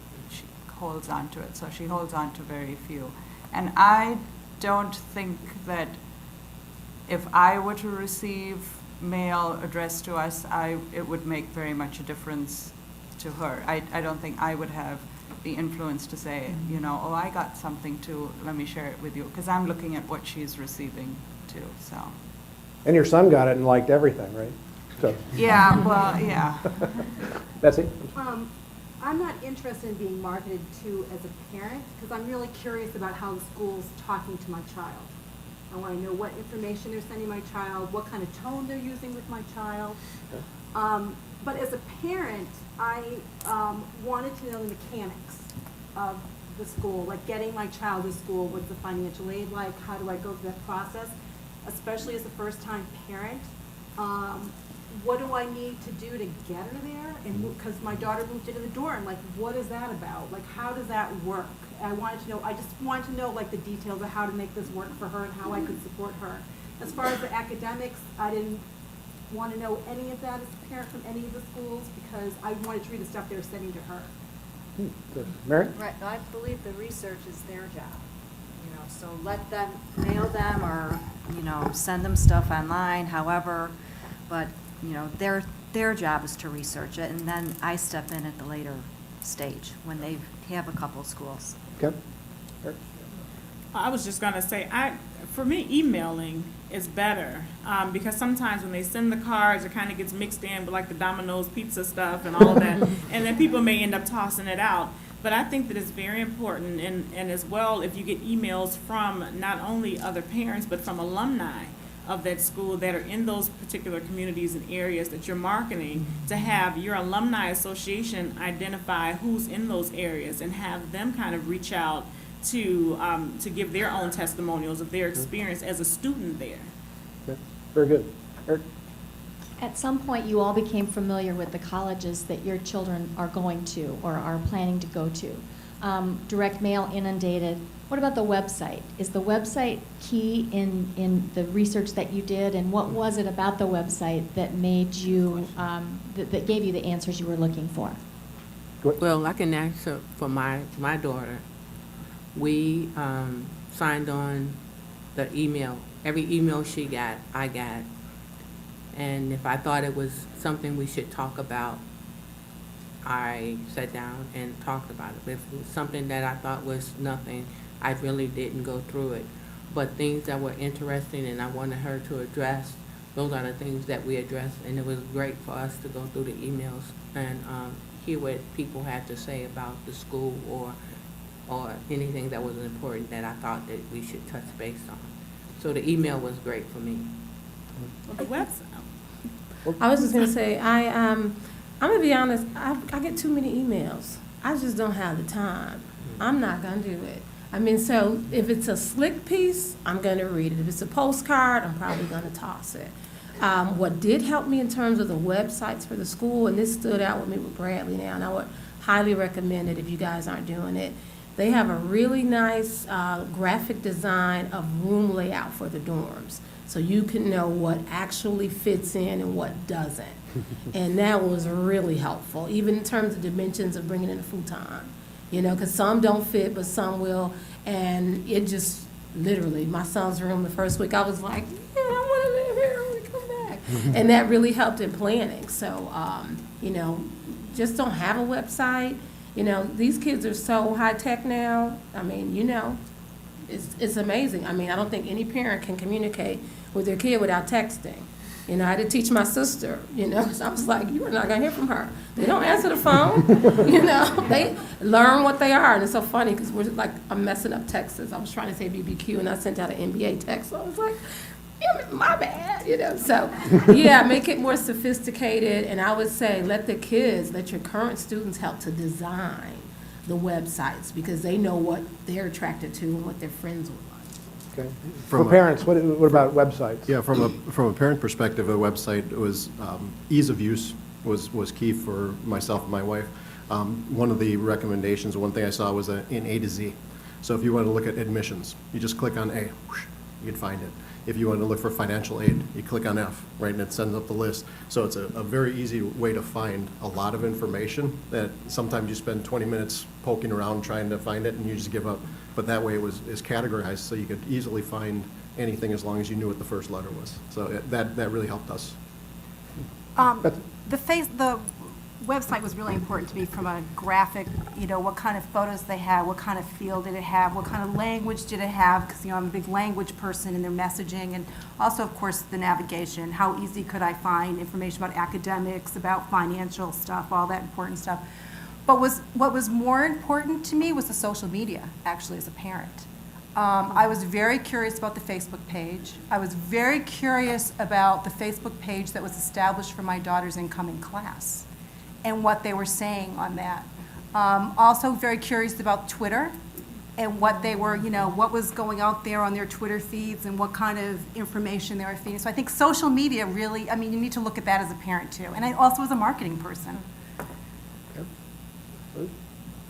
holds on to it. So she holds on to very few. And I don't think that if I were to receive mail addressed to us, it would make very much a difference to her. I don't think I would have the influence to say, you know, oh, I got something too, let me share it with you, because I'm looking at what she's receiving too, so. And your son got it and liked everything, right? So, Yeah, well, yeah. Betsy? I'm not interested in being marketed to as a parent because I'm really curious about how the school's talking to my child. I want to know what information they're sending my child, what kind of tone they're using with my child. But as a parent, I wanted to know the mechanics of the school, like getting my child to school, what's the financial aid like, how do I go through that process, especially as a first-time parent. What do I need to do to get her there? And because my daughter moved into the dorm, like, what is that about? Like, how does that work? I just wanted to know, like, the details of how to make this work for her and how I could support her. As far as the academics, I didn't want to know any of that as a parent from any of the schools because I wanted to read the stuff they were sending to her. Good. Mary? Right, I believe the research is their job, so let them mail them or, send them stuff online, however, but, their job is to research it, and then I step in at the later stage when they have a couple of schools. Okay. I was just gonna say, for me, emailing is better, because sometimes when they send the cards, it kind of gets mixed in with like the Domino's pizza stuff and all of that, and then people may end up tossing it out. But I think that it's very important, and as well, if you get emails from not only other parents, but from alumni of that school that are in those particular communities and areas that you're marketing, to have your alumni association identify who's in those areas and have them kind of reach out to give their own testimonials of their experience as a student there. Okay. Very good. Eric? At some point, you all became familiar with the colleges that your children are going to or are planning to go to. Direct mail inundated. What about the website? Is the website key in the research that you did? And what was it about the website that made you, that gave you the answers you were looking for? Well, I can answer for my daughter. We signed on the email. Every email she got, I got. And if I thought it was something we should talk about, I sat down and talked about it. If it was something that I thought was nothing, I really didn't go through it. But things that were interesting and I wanted her to address, those are the things that we addressed. And it was great for us to go through the emails and hear what people had to say about the school or anything that was important that I thought that we should touch base on. So the email was great for me. Well, the website. I was just gonna say, I'm gonna be honest, I get too many emails. I just don't have the time. I'm not gonna do it. I mean, so if it's a slick piece, I'm gonna read it. If it's a postcard, I'm probably gonna toss it. What did help me in terms of the websites for the school, and this stood out with me with Bradley now, and I would highly recommend it if you guys aren't doing it. They have a really nice graphic design of room layout for the dorms. So you can know what actually fits in and what doesn't. And that was really helpful, even in terms of dimensions of bringing in a futon. Because some don't fit, but some will. And it just, literally, my son's room the first week, I was like, yeah, I want to live here, I want to come back. And that really helped in planning. So, just don't have a website. These kids are so high tech now. I mean, it's amazing. I mean, I don't think any parent can communicate with their kid without texting. I had to teach my sister, so I was like, you are not gonna hear from her. They don't answer the phone, they learn what they are. And it's so funny because I'm messing up texts. I was trying to say BBQ and I sent out an NBA text. So I was like, my bad, So, yeah, make it more sophisticated. And I would say let your current students help to design the websites because they know what they're attracted to and what their friends would like. Okay. For parents, what about websites? Yeah, from a parent perspective, a website was ease of use was key for myself and my wife. One of the recommendations, one thing I saw was in A to Z. So if you want to look at admissions, you just click on A, whoosh, you'd find it. If you want to look for financial aid, you click on F, right, and it sends up the list. So it's a very easy way to find a lot of information that sometimes you spend 20 minutes poking around trying to find it and you just give up. But that way it is categorized so you could easily find anything as long as you knew what the first letter was. So that really helped us. The website was really important to me from a graphic, what kind of photos they had, what kind of feel did it have, what kind of language did it have, because, I'm a big language person in their messaging, and also, of course, the navigation. How easy could I find information about academics, about financial stuff, all that important stuff. But what was more important to me was the social media, actually, as a parent. I was very curious about the Facebook page. I was very curious about the Facebook page that was established for my daughter's incoming class and what they were saying on that. Also very curious about Twitter and what they were, what was going out there on their Twitter feeds and what kind of information they were feeding. So I think social media really, you need to look at that as a parent too. And I also as a marketing person.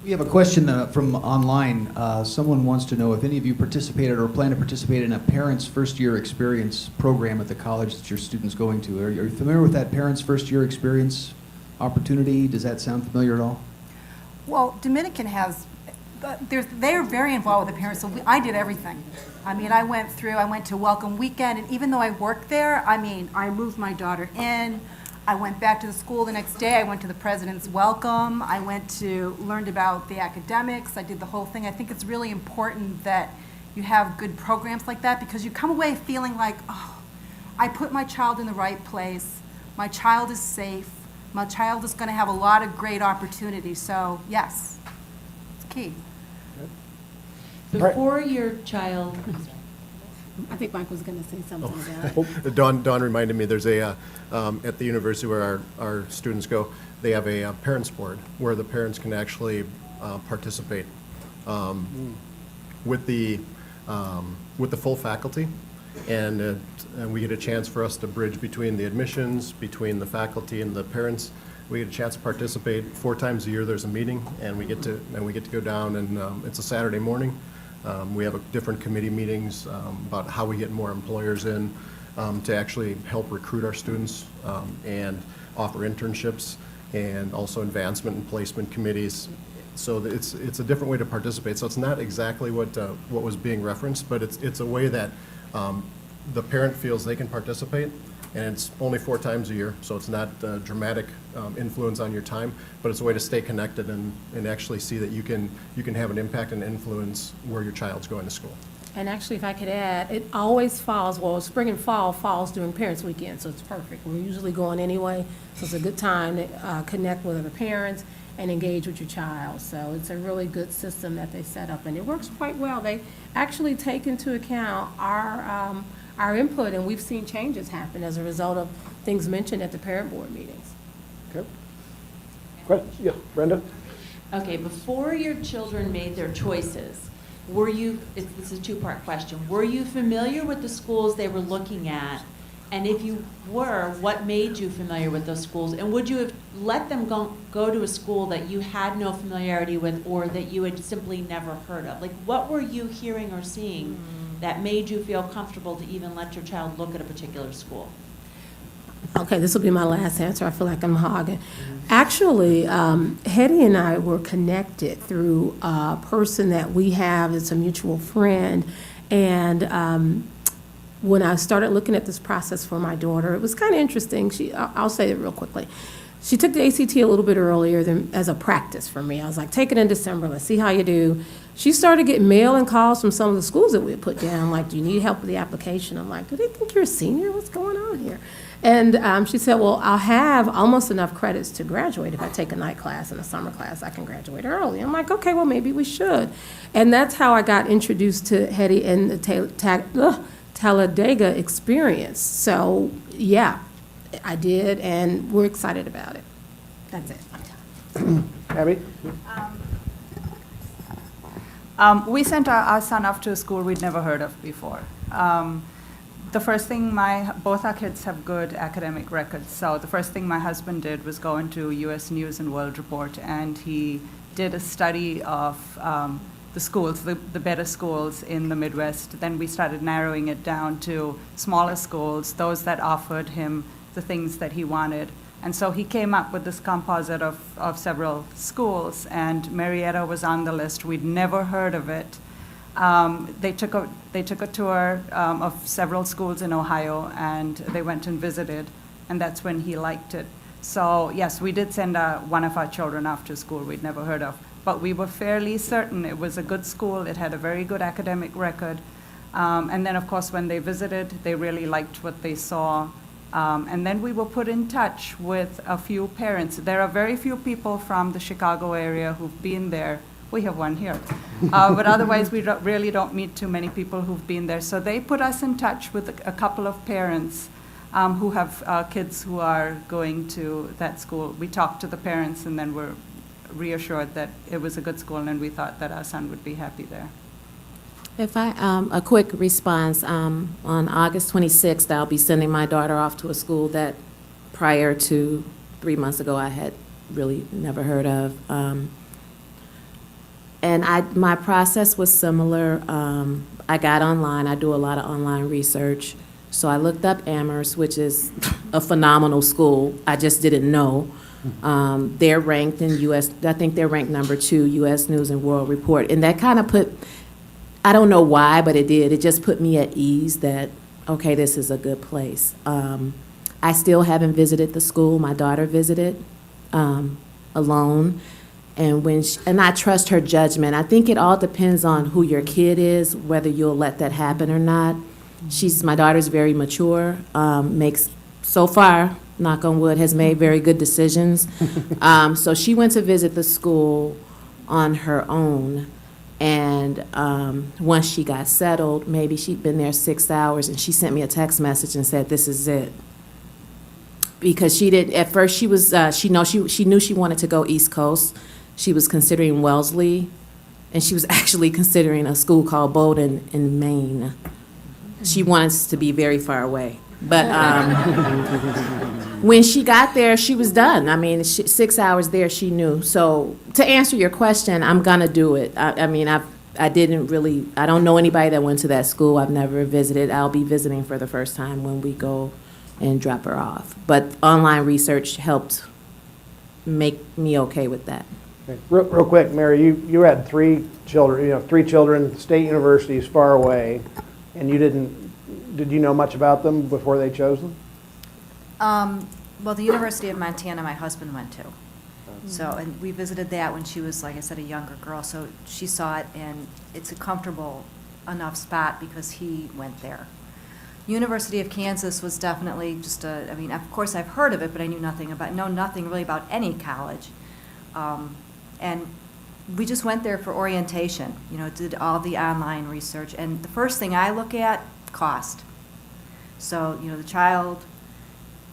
We have a question from online. Someone wants to know if any of you participated or plan to participate in a Parents First Year Experience program at the college that your student's going to. Are you familiar with that Parents First Year Experience opportunity? Does that sound familiar at all? Well, Dominican has, they're very involved with the parents, so I did everything. I went to Welcome Weekend, and even though I worked there, I moved my daughter in. I went back to the school the next day. I went to the president's welcome. I learned about the academics. I did the whole thing. I think it's really important that you have good programs like that because you come away feeling like, oh, I put my child in the right place. My child is safe. My child is going to have a lot of great opportunities. So, yes, it's key. Before your child, I think Mike was going to say something about it. Dawn reminded me, there's a, at the university where our students go, they have a parents board where the parents can actually participate with the full faculty. And we get a chance for us to bridge between the admissions, between the faculty and the parents. We get a chance to participate 4 times a year. There's a meeting, and we get to go down, and it's a Saturday morning. We have different committee meetings about how we get more employers in to actually help recruit our students and offer internships and also advancement and placement committees. So it's a different way to participate. So it's not exactly what was being referenced, but it's a way that the parent feels they can participate, and it's only 4 times a year, so it's not a dramatic influence on your time, but it's a way to stay connected and actually see that you can have an impact and influence where your child's going to school. And actually, if I could add, it always falls, spring and fall falls during Parents Weekend, so it's perfect. We're usually going anyway, so it's a good time to connect with other parents and engage with your child. So it's a really good system that they set up, and it works quite well. They actually take into account our input, and we've seen changes happen as a result of things mentioned at the parent board meetings. Okay. Question? Yeah, Brenda? okay, before your children made their choices, this is a 2-part question, were you familiar with the schools they were looking at? And if you were, what made you familiar with those schools? And would you have let them go to a school that you had no familiarity with or that you had simply never heard of? Like, what were you hearing or seeing that made you feel comfortable to even let your child look at a particular school? Okay, this will be my last answer. I feel like I'm hogging. Actually, Hetty and I were connected through a person that we have that's a mutual friend. And when I started looking at this process for my daughter, it was kind of interesting. I'll say it real quickly. She took the ACT a little bit earlier as a practice for me. I was like, take it in December. Let's see how you do. She started getting mail and calls from some of the schools that we had put down, like, do you need help with the application? I'm like, do they think you're a senior? What's going on here? And she said, well, I'll have almost enough credits to graduate. If I take a night class and a summer class, I can graduate early. I'm like, okay, well, maybe we should. And that's how I got introduced to Hetty and the Talladega experience. So, yeah, I did, and we're excited about it. That's it. Abby? We sent our son off to a school we'd never heard of before. The first thing both our kids have good academic records, so the first thing my husband did was go into U.S. News and World Report, and he did a study of the schools, the better schools in the Midwest. Then we started narrowing it down to smaller schools, those that offered him the things that he wanted. And so he came up with this composite of several schools, and Marietta was on the list. We'd never heard of it. They took a tour of several schools in Ohio, and they went and visited, and that's when he liked it. So yes, we did send one of our children off to school we'd never heard of, but we were fairly certain it was a good school. It had a very good academic record. And then, of course, when they visited, they really liked what they saw. And then we were put in touch with a few parents. There are very few people from the Chicago area who've been there. We have one here. But otherwise, we really don't meet too many people who've been there. So they put us in touch with a couple of parents who have kids who are going to that school. We talked to the parents, and then were reassured that it was a good school, and we thought that our son would be happy there. If I, a quick response, on August 26th, I'll be sending my daughter off to a school that prior to 3 months ago I had really never heard of. And my process was similar. I got online. I do a lot of online research. So I looked up Amherst, which is a phenomenal school. I just didn't know. They're ranked in U.S., I think they're ranked number 2, U.S. News and World Report. And that kind of put, I don't know why, but it did. It just put me at ease that, okay, this is a good place. I still haven't visited the school. My daughter visited alone. And I trust her judgment. I think it all depends on who your kid is, whether you'll let that happen or not. My daughter's very mature, so far, knock on wood, has made very good decisions. So she went to visit the school on her own. And once she got settled, maybe she'd been there 6 hours, and she sent me a text message and said, "This is it." Because she did, at first she was, she knew she wanted to go East Coast. She was considering Wellesley, and she was actually considering a school called Bowdoin in Maine. She wants to be very far away. But when she got there, she was done. I mean, 6 hours there, she knew. So to answer your question, I'm going to do it. I mean, I don't know anybody that went to that school. I've never visited. I'll be visiting for the first time when we go and drop her off. But online research helped make me okay with that. Okay. Real quick, Mary, you had 3 children, 3 children, state universities far away, and did you know much about them before they chose them? Well, the University of Montana my husband went to. So, and we visited that when she was, like I said, a younger girl. So she saw it, and it's a comfortable enough spot because he went there. University of Kansas was definitely just I mean, of course I've heard of it, but I know nothing really about any college. And we just went there for orientation, did all the online research. And the first thing I look at, cost. So, the child,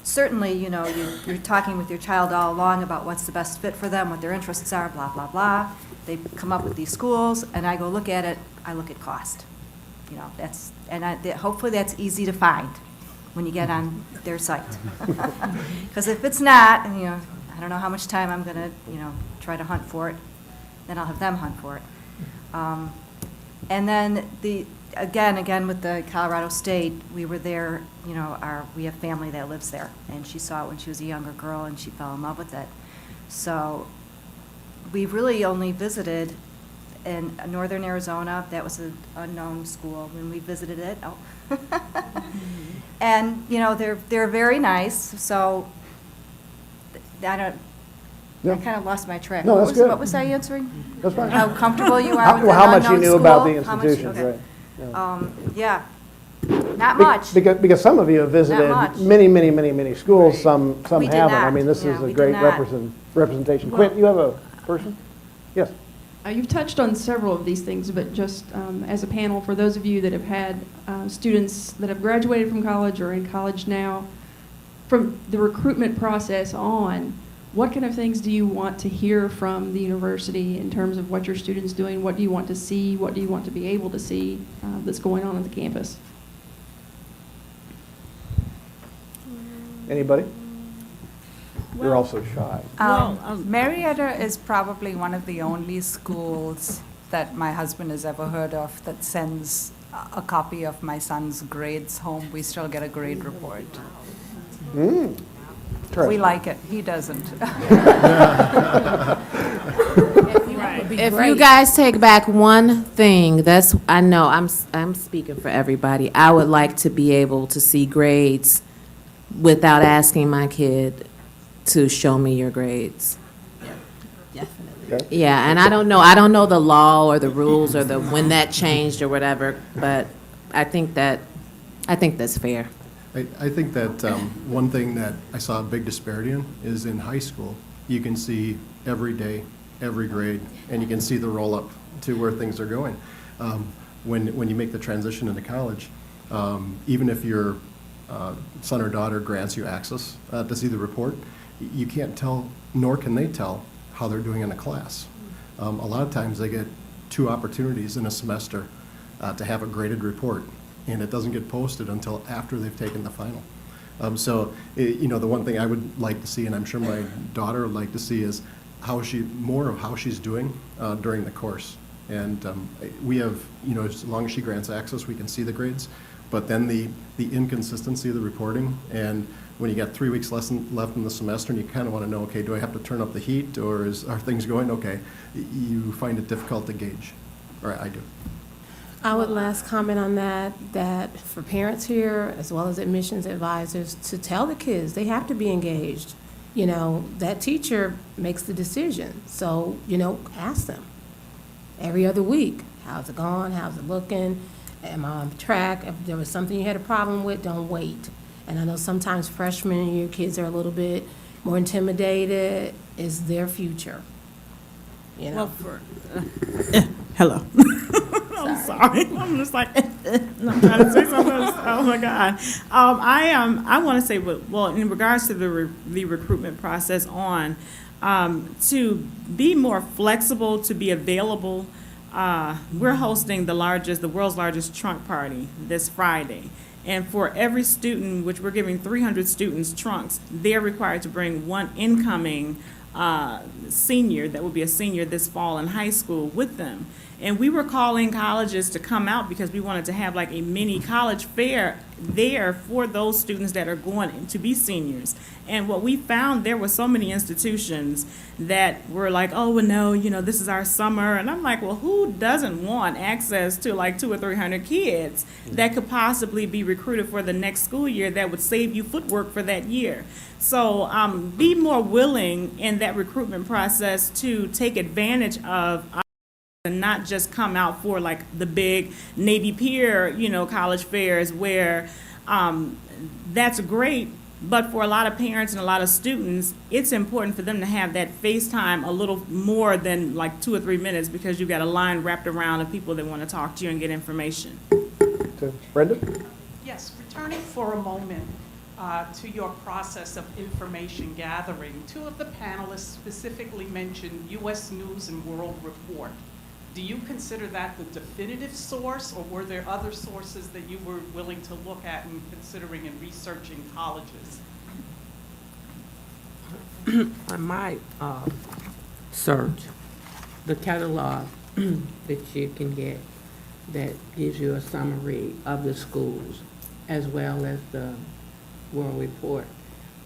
certainly, you're talking with your child all along about what's the best fit for them, what their interests are, blah, blah, blah. They come up with these schools, and I go look at it, I look at cost. Hopefully that's easy to find when you get on their site. Because if it's not, I don't know how much time I'm going to, try to hunt for it. Then I'll have them hunt for it. And then again with the Colorado State, we were there. We have family that lives there, and she saw it when she was a younger girl, and she fell in love with it. So we really only visited in northern Arizona. That was an unknown school when we visited it. Oh. And they're very nice. So I kind of lost my track. No, that's good. What was I answering? That's fine. How comfortable you are with how an much you unknown knew about school? the How much- institutions, okay. right? Yeah, not much. Because some of you have visited much. many schools, some We did haven't. I not. mean, this Yeah, is we a did great not. representation. Quint, you have a person? Yes. You've touched on several of these things, but just as a panel, for those of you that have had students that have graduated from college or in college now, from the recruitment process on, what kind of things do you want to hear from the university in terms of what your students doing? What do you want to see? What do you want to be able to see that's going on the campus? Anybody? You're also shy. Marietta is probably one of the only schools that my husband has ever heard of that sends a copy of my son's grades home. We still get a grade report. We like it. He doesn't. If you guys take back one thing, I know I'm speaking for everybody. I would like to be able to see grades without asking my kid to show me your grades. Definitely. Okay. Yeah, and I don't know the law or the rules or when that changed or whatever, but I think that's fair. I think that one thing that I saw a big disparity in is in high school, you can see every day, every grade, and you can see the roll-up to where things are going. When you make the transition into college, even if your son or daughter grants you access to see the report, you can't tell, nor can they tell, how they're doing in a class. A lot of times they get 2 opportunities in a semester to have a graded report, and it doesn't get posted until after they've taken the final. The one thing I would like to see, and I'm sure my daughter would like to see, is more of how she's doing during the course. And we have, as long as she grants access, we can see the grades. But then the inconsistency of the reporting, and when you got 3 weeks left in the semester, and you kind of want to know, okay, do I have to turn up the heat, or are things going okay? You find it difficult to gauge, or I do. I would last comment on that for parents here, as well as admissions advisors, to tell the kids they have to be engaged. That teacher makes the decision. So, ask them every other week, how's it going? How's it looking? Am I on track? If there was something you had a problem with, don't wait. And I know sometimes freshman year kids are a little bit more intimidated. It's their future. Well, hello. I'm sorry. I'm just like, I'm trying to say something. Oh my God. I want to say, well, in regards to the recruitment process to be more flexible, to be available. We're hosting the world's largest trunk party this Friday. And for every student, which we're giving 300 students trunks, they're required to bring one incoming senior that will be a senior this fall in high school with them. And we were calling colleges to come out because we wanted to have like a mini college fair there for those students that are going to be seniors. And what we found, there were so many institutions that were like, oh, well, no, this is our summer. And I'm like, well, who doesn't want access to like 200 or 300 kids that could possibly be recruited for the next school year that would save you footwork for that year? So be more willing in that recruitment process to take advantage of and not just come out for like the big Navy Pier, college fairs where that's great, but for a lot of parents and a lot of students, it's important for them to have that FaceTime a little more than like 2 or 3 minutes because you've got a line wrapped around of people that want to talk to you and get information. So, Brenda? Yes, returning for a moment to your process of information gathering, 2 of the panelists specifically mentioned U.S. News and World Report. Do you consider that the definitive source, or were there other sources that you were willing to look at in considering and researching colleges? I might search the catalog that you can get that gives you a summary of the schools as well as the World Report.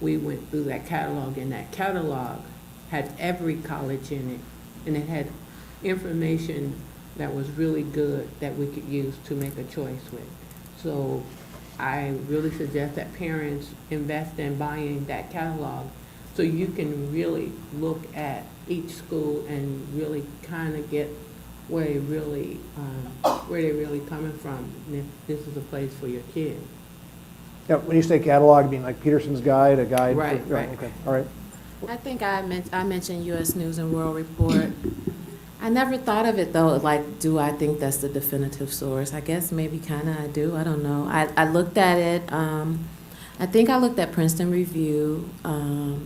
We went through that catalog, and that catalog had every college in it, and it had information that was really good that we could use to make a choice with. So I really suggest that parents invest in buying that catalog so you can really look at each school and really kind of get where they're really coming from, and if this is a place for your kid. Yeah, when you say catalog, you mean like Peterson's Guide, a guide? Right, for, right. Okay, all right. I think I mentioned U.S. News and World Report. I never thought of it, though, like, do I think that's the definitive source? I guess maybe kind of I do. I don't know. I looked at it. I think I looked at Princeton Review, a lot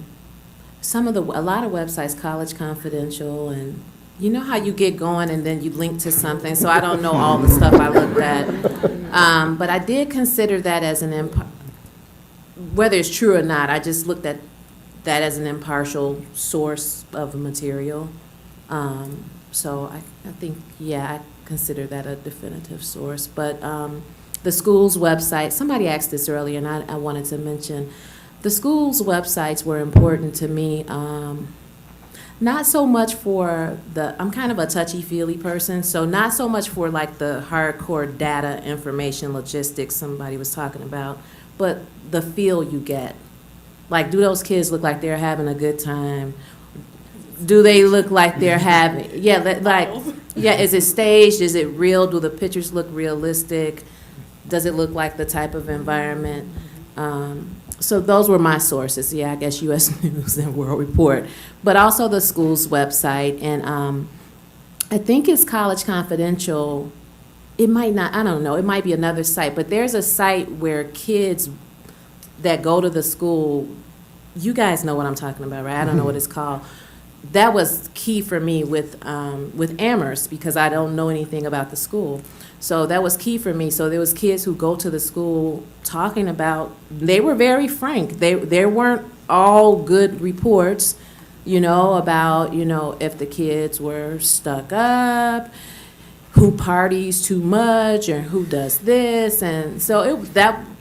of websites, College Confidential, and you know how you get going and then you link to something. So I don't know all the stuff I looked at. But I did consider that as whether it's true or not, I just looked at that as an impartial source of material. So I think, yeah, I consider that a definitive source. But the school's website, somebody asked this earlier, and I wanted to mention, the school's websites were important to me. Not so much for I'm kind of a touchy-feely person, so not so much for like the hardcore data, information, logistics somebody was talking about, but the feel you get Like, do those kids look like they're having a good time? Do they look like they're having, is it staged? Is it real? Do the pictures look realistic? Does it look like the type of environment? So those were my sources. Yeah, I guess U.S. News and World Report, but also the school's website. And I think it's College Confidential. It might not, I don't know, it might be another site, but there's a site where kids that go to the school, you guys know what I'm talking about, right? I don't know what it's called. That was key for me with Amherst, because I don't know anything about the school. So that was key for me. So there was kids who go to the school talking about, they were very frank. There weren't all good reports, about, if the kids were stuck up, who parties too much, or who does this. And so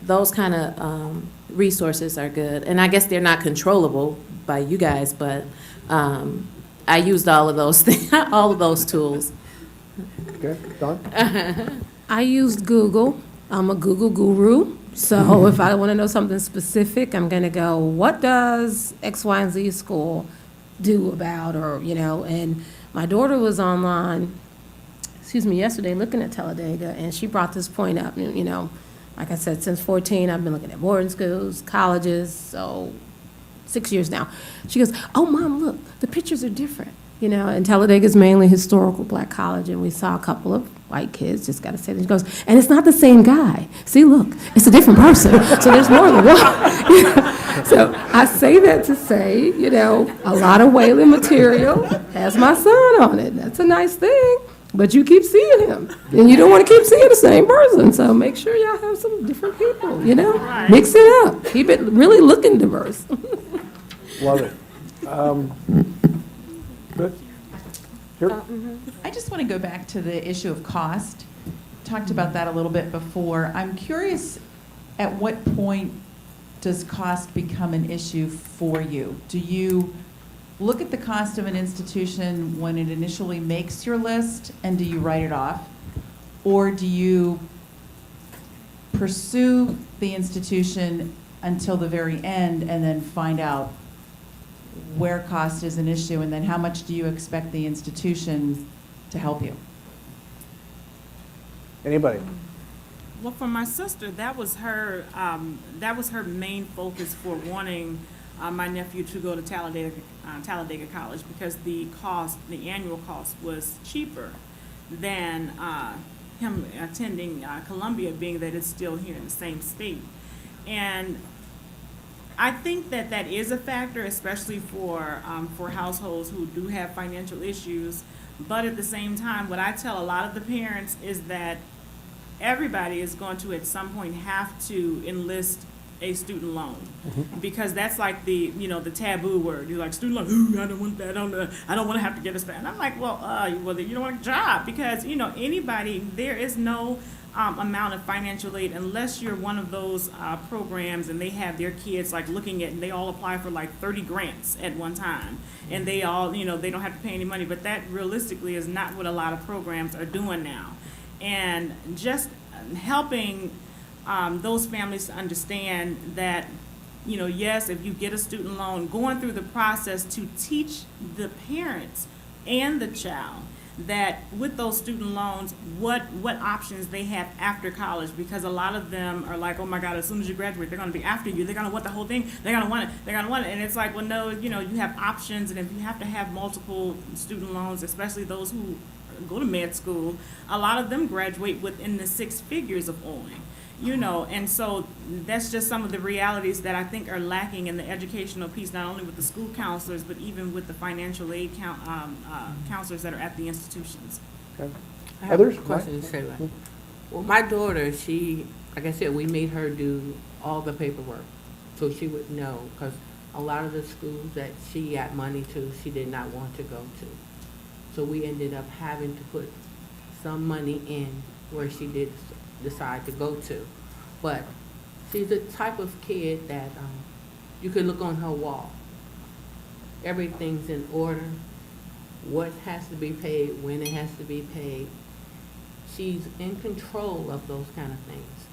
those kind of resources are good. And I guess they're not controllable by you guys, but I used all of those things, all of those tools. Okay, Dawn? I used Google. I'm a Google guru. So if I want to know something specific, I'm going to go, what does X, Y, and Z school do about, and my daughter was online, yesterday looking at Talladega, and she brought this point up, like I said, since 14, I've been looking at boarding schools, colleges, so 6 years now. She goes, oh, Mom, look, the pictures are different. And Talladega is mainly historical black college, and we saw a couple of white kids, just got to say that. She goes, and it's not the same guy. See, look, it's a different person. So there's more than one. So I say that to say, a lot of Wayland material has my son on it. That's a nice thing. But you keep seeing him, and you don't want to keep seeing the same person. So make sure y'all have some different people, Right. Mix it up. Keep it really looking diverse. Love it. Good. Here. I just want to go back to the issue of cost. Talked about that a little bit before. I'm curious, at what point does cost become an issue for you? Do you look at the cost of an institution when it initially makes your list, and do you write it off? Or do you pursue the institution until the very end and then find out where cost is an issue, and then how much do you expect the institution to help you? Anybody? Well, for my sister, that was her main focus for wanting my nephew to go to Talladega College, because the annual cost was cheaper than him attending Columbia, being that it's still here in the same state. And I think that is a factor, especially for households who do have financial issues. But at the same time, what I tell a lot of the parents is that everybody is going to at some point have to enlist a student loan, because that's like the taboo word. You're like, student loan, ooh, I don't want that. I don't want to have to get a student. And I'm like, well, you don't want a job, because anybody, there is no amount of financial aid unless you're one of those programs and they have their kids like looking at, and they all apply for like 30 grants at one time, and they all they don't have to pay any money. But that realistically is not what a lot of programs are doing now. And just helping those families to understand that, yes, if you get a student loan, going through the process to teach the parents and the child that with those student loans, what options they have after college, because a lot of them are like, oh my God, as soon as you graduate, they're going to be after you. They're going to want the whole thing. They're going to want it. And it's like, well, no, you have options, and if you have to have multiple student loans, especially those who go to med school, a lot of them graduate within the 6 figures of owing. And so that's just some of the realities that I think are lacking in the educational piece, not only with the school counselors, but even with the financial aid counselors that are at the institutions. Okay. I have Others? a question to say that. Well, my daughter, like I said, we made her do all the paperwork, so she would know, because a lot of the schools that she got money to, she did not want to go to. So we ended up having to put some money in where she did decide to go to. But she's the type of kid that you could look on her wall. Everything's in order. What has to be paid, when it has to be paid. She's in control of those kind of things.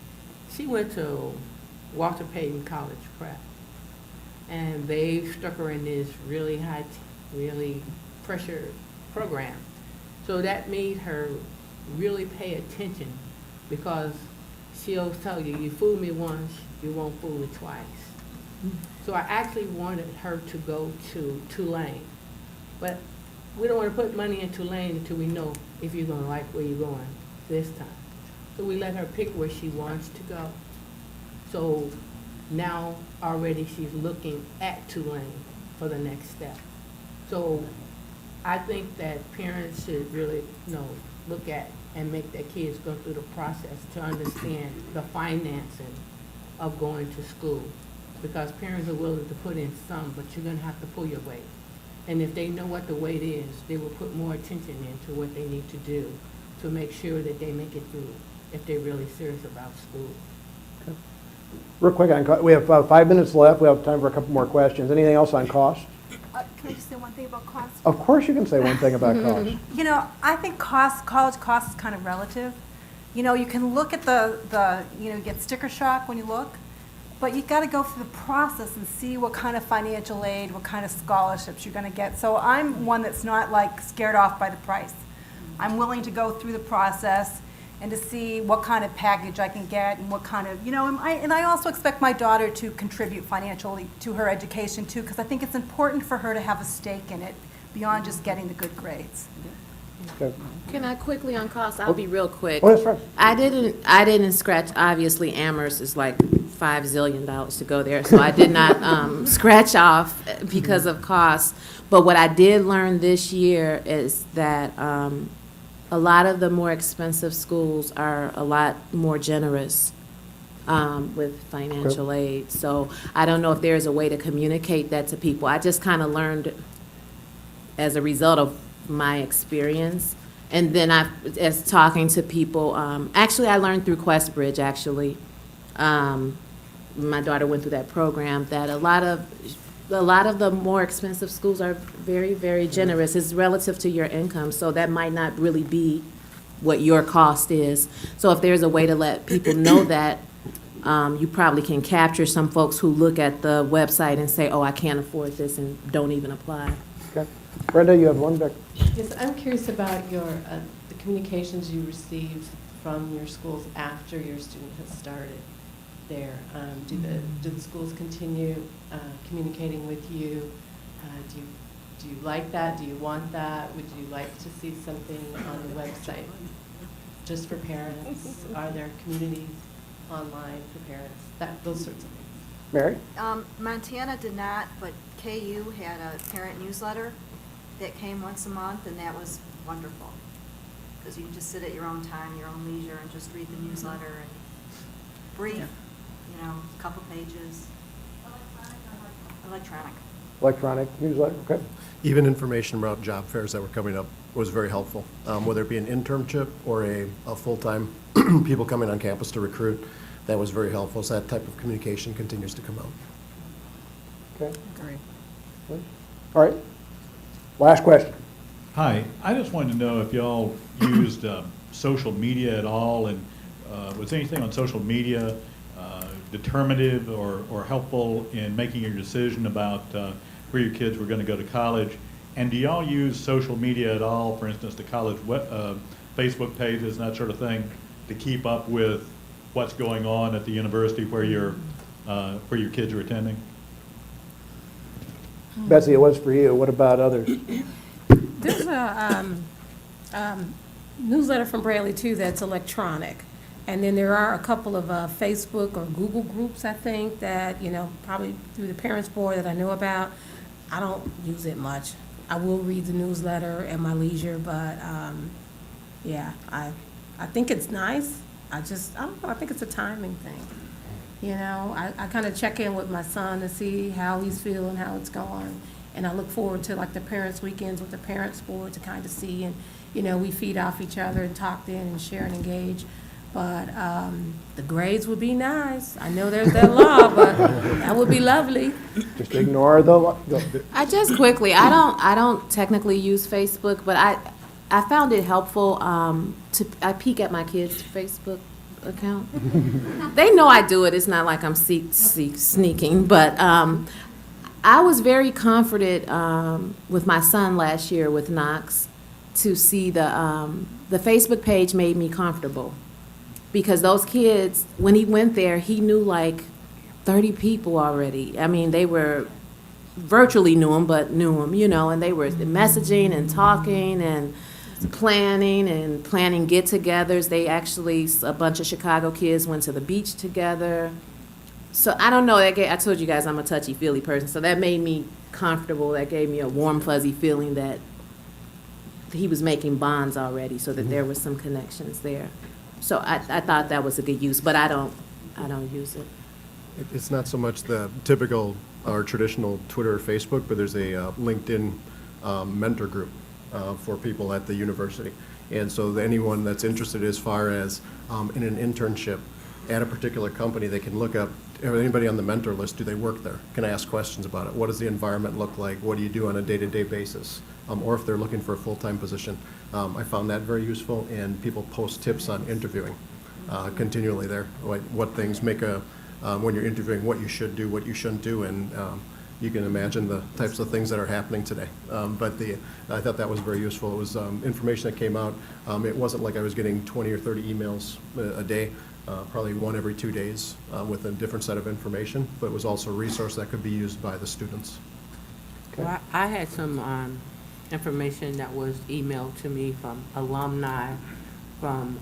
She went to Walter Payton College Prep. and they stuck her in this really really pressure program. So that made her really pay attention, because she'll tell you, you fool me once, you won't fool me twice. So I actually wanted her to go to Tulane, but we don't want to put money in Tulane until we know if you're going to like where you're going this time. So we let her pick where she wants to go. So now already she's looking at Tulane for the next step. So I think that parents should really, look at and make their kids go through the process to understand the financing of going to school. Because parents are willing to put in some, but you're gonna have to pull your weight. And if they know what the weight is, they will put more attention into what they need to do to make sure that they make it through, if they're really serious about school. Real quick, we have 5 minutes left. We have time for a couple more questions. Anything else on cost? Can I just say one thing about cost? Of course you can say one thing about cost. You know, I think college cost is kind of relative. You know, you can look at you get sticker shock when you look, but you got to go through the process and see what kind of financial aid, what kind of scholarships you're going to get. So I'm one that's not like scared off by the price. I'm willing to go through the process and to see what kind of package I can get and what kind of, and I also expect my daughter to contribute financially to her education too, because I think it's important for her to have a stake in it beyond just getting the good grades. Okay. Can I quickly on cost? I'll be real quick. Oh, that's right. I didn't scratch, obviously Amherst is like $5 zillion to go there, so I did not scratch off because of cost. But what I did learn this year is that a lot of the more expensive schools are a lot more generous with financial aid. So I don't know if there's a way to communicate that to people. I just kind of learned as a result of my experience. And then as talking to people, actually I learned through QuestBridge, actually. My daughter went through that program, that a lot of the more expensive schools are very, very generous. It's relative to your income, so that might not really be what your cost is. So if there's a way to let people know that, you probably can capture some folks who look at the website and say, oh, I can't afford this, and don't even apply. Okay. Brenda, you have one back. Yes, I'm curious about the communications you receive from your schools after your student has started there. Do the schools continue communicating with you? Do you like that? Do you want that? Would you like to see something on the website just for parents? Are there communities online for parents? Those sorts of things. Mary? Montana did not, but KU had a parent newsletter that came once a month, and that was wonderful. Because you can just sit at your own time, your own leisure, and just read the newsletter and brief, a couple pages. Electronic. Electronic newsletter, okay. Even information about job fairs that were coming up was very helpful, whether it be an internship or a full-time people coming on campus to recruit. That was very helpful, so that type of communication continues to come out. Okay. Great. All right. Last question. Hi, I just wanted to know if y'all used social media at all, and was anything on social media determinative or helpful in making your decision about where your kids were going to go to college? And do y'all use social media at all, for instance, the college Facebook pages and that sort of thing, to keep up with what's going on at the university where your kids are attending? Betsy, it was for you. What about others? There's a newsletter from Bradley, too, that's electronic. And then there are a couple of Facebook or Google groups, I think, that, probably through the Parents Board that I know about. I don't use it much. I will read the newsletter at my leisure, but, yeah, I think it's nice. I don't know, I think it's a timing thing. I kind of check in with my son to see how he's feeling, how it's going. And I look forward to like the parents' weekends with the Parents Board to kind of see, and, we feed off each other and talk then and share and engage. But the grades would be nice. I know there's that law, but that would be lovely. Just ignore the law. I just quickly, I don't technically use Facebook, but I found it helpful I peek at my kids' Facebook account. They know I do it. It's not like I'm sneaking, but I was very comforted with my son last year with Knox to see the Facebook page made me comfortable, because those kids, when he went there, he knew like 30 people already. I mean, they were virtually knew him, but knew him, you know, and they were messaging and talking and planning get-togethers. They actually, a bunch of Chicago kids went to the beach together. So I don't know, I told you guys I'm a touchy-feely person, so that made me comfortable. That gave me a warm, fuzzy feeling that he was making bonds already, so that there was some connections there. So I thought that was a good use, but I don't use it. It's not so much the typical or traditional Twitter or Facebook, but there's a LinkedIn mentor group for people at the university. And so anyone that's interested as far as in an internship at a particular company, they can look up anybody on the mentor list. Do they work there? Can I ask questions about it? What does the environment look like? What do you do on a day-to-day basis? Or if they're looking for a full-time position. I found that very useful, and people post tips on interviewing continually there. What things make when you're interviewing, what you should do, what you shouldn't do, and you can imagine the types of things that are happening today. I thought that was very useful. It was information that came out. It wasn't like I was getting 20 or 30 emails a day, probably one every 2 days with a different set of information, but it was also a resource that could be used by the students. Well, I had some information that was emailed to me from alumni from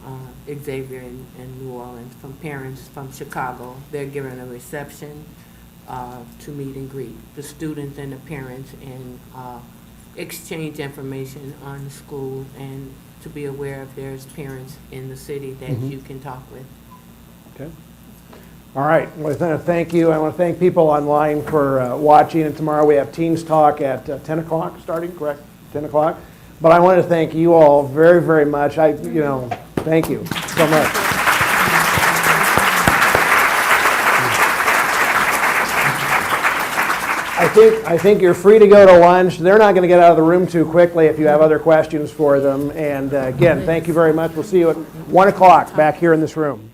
Xavier in New Orleans, from parents from Chicago. They're giving a reception to meet and greet the students and the parents, and exchange information on the school, and to be aware if there's parents in the city that you can talk with. Okay. All right. I want to thank you. I want to thank people online for watching. And tomorrow we have Teens Talk at 10 o'clock starting, correct? 10 o'clock. But I want to thank you all very, very much. Thank you so much. I think you're free to go to lunch. They're not going to get out of the room too quickly if you have other questions for them. And again, thank you very much. We'll see you at 1 o'clock back here in this room.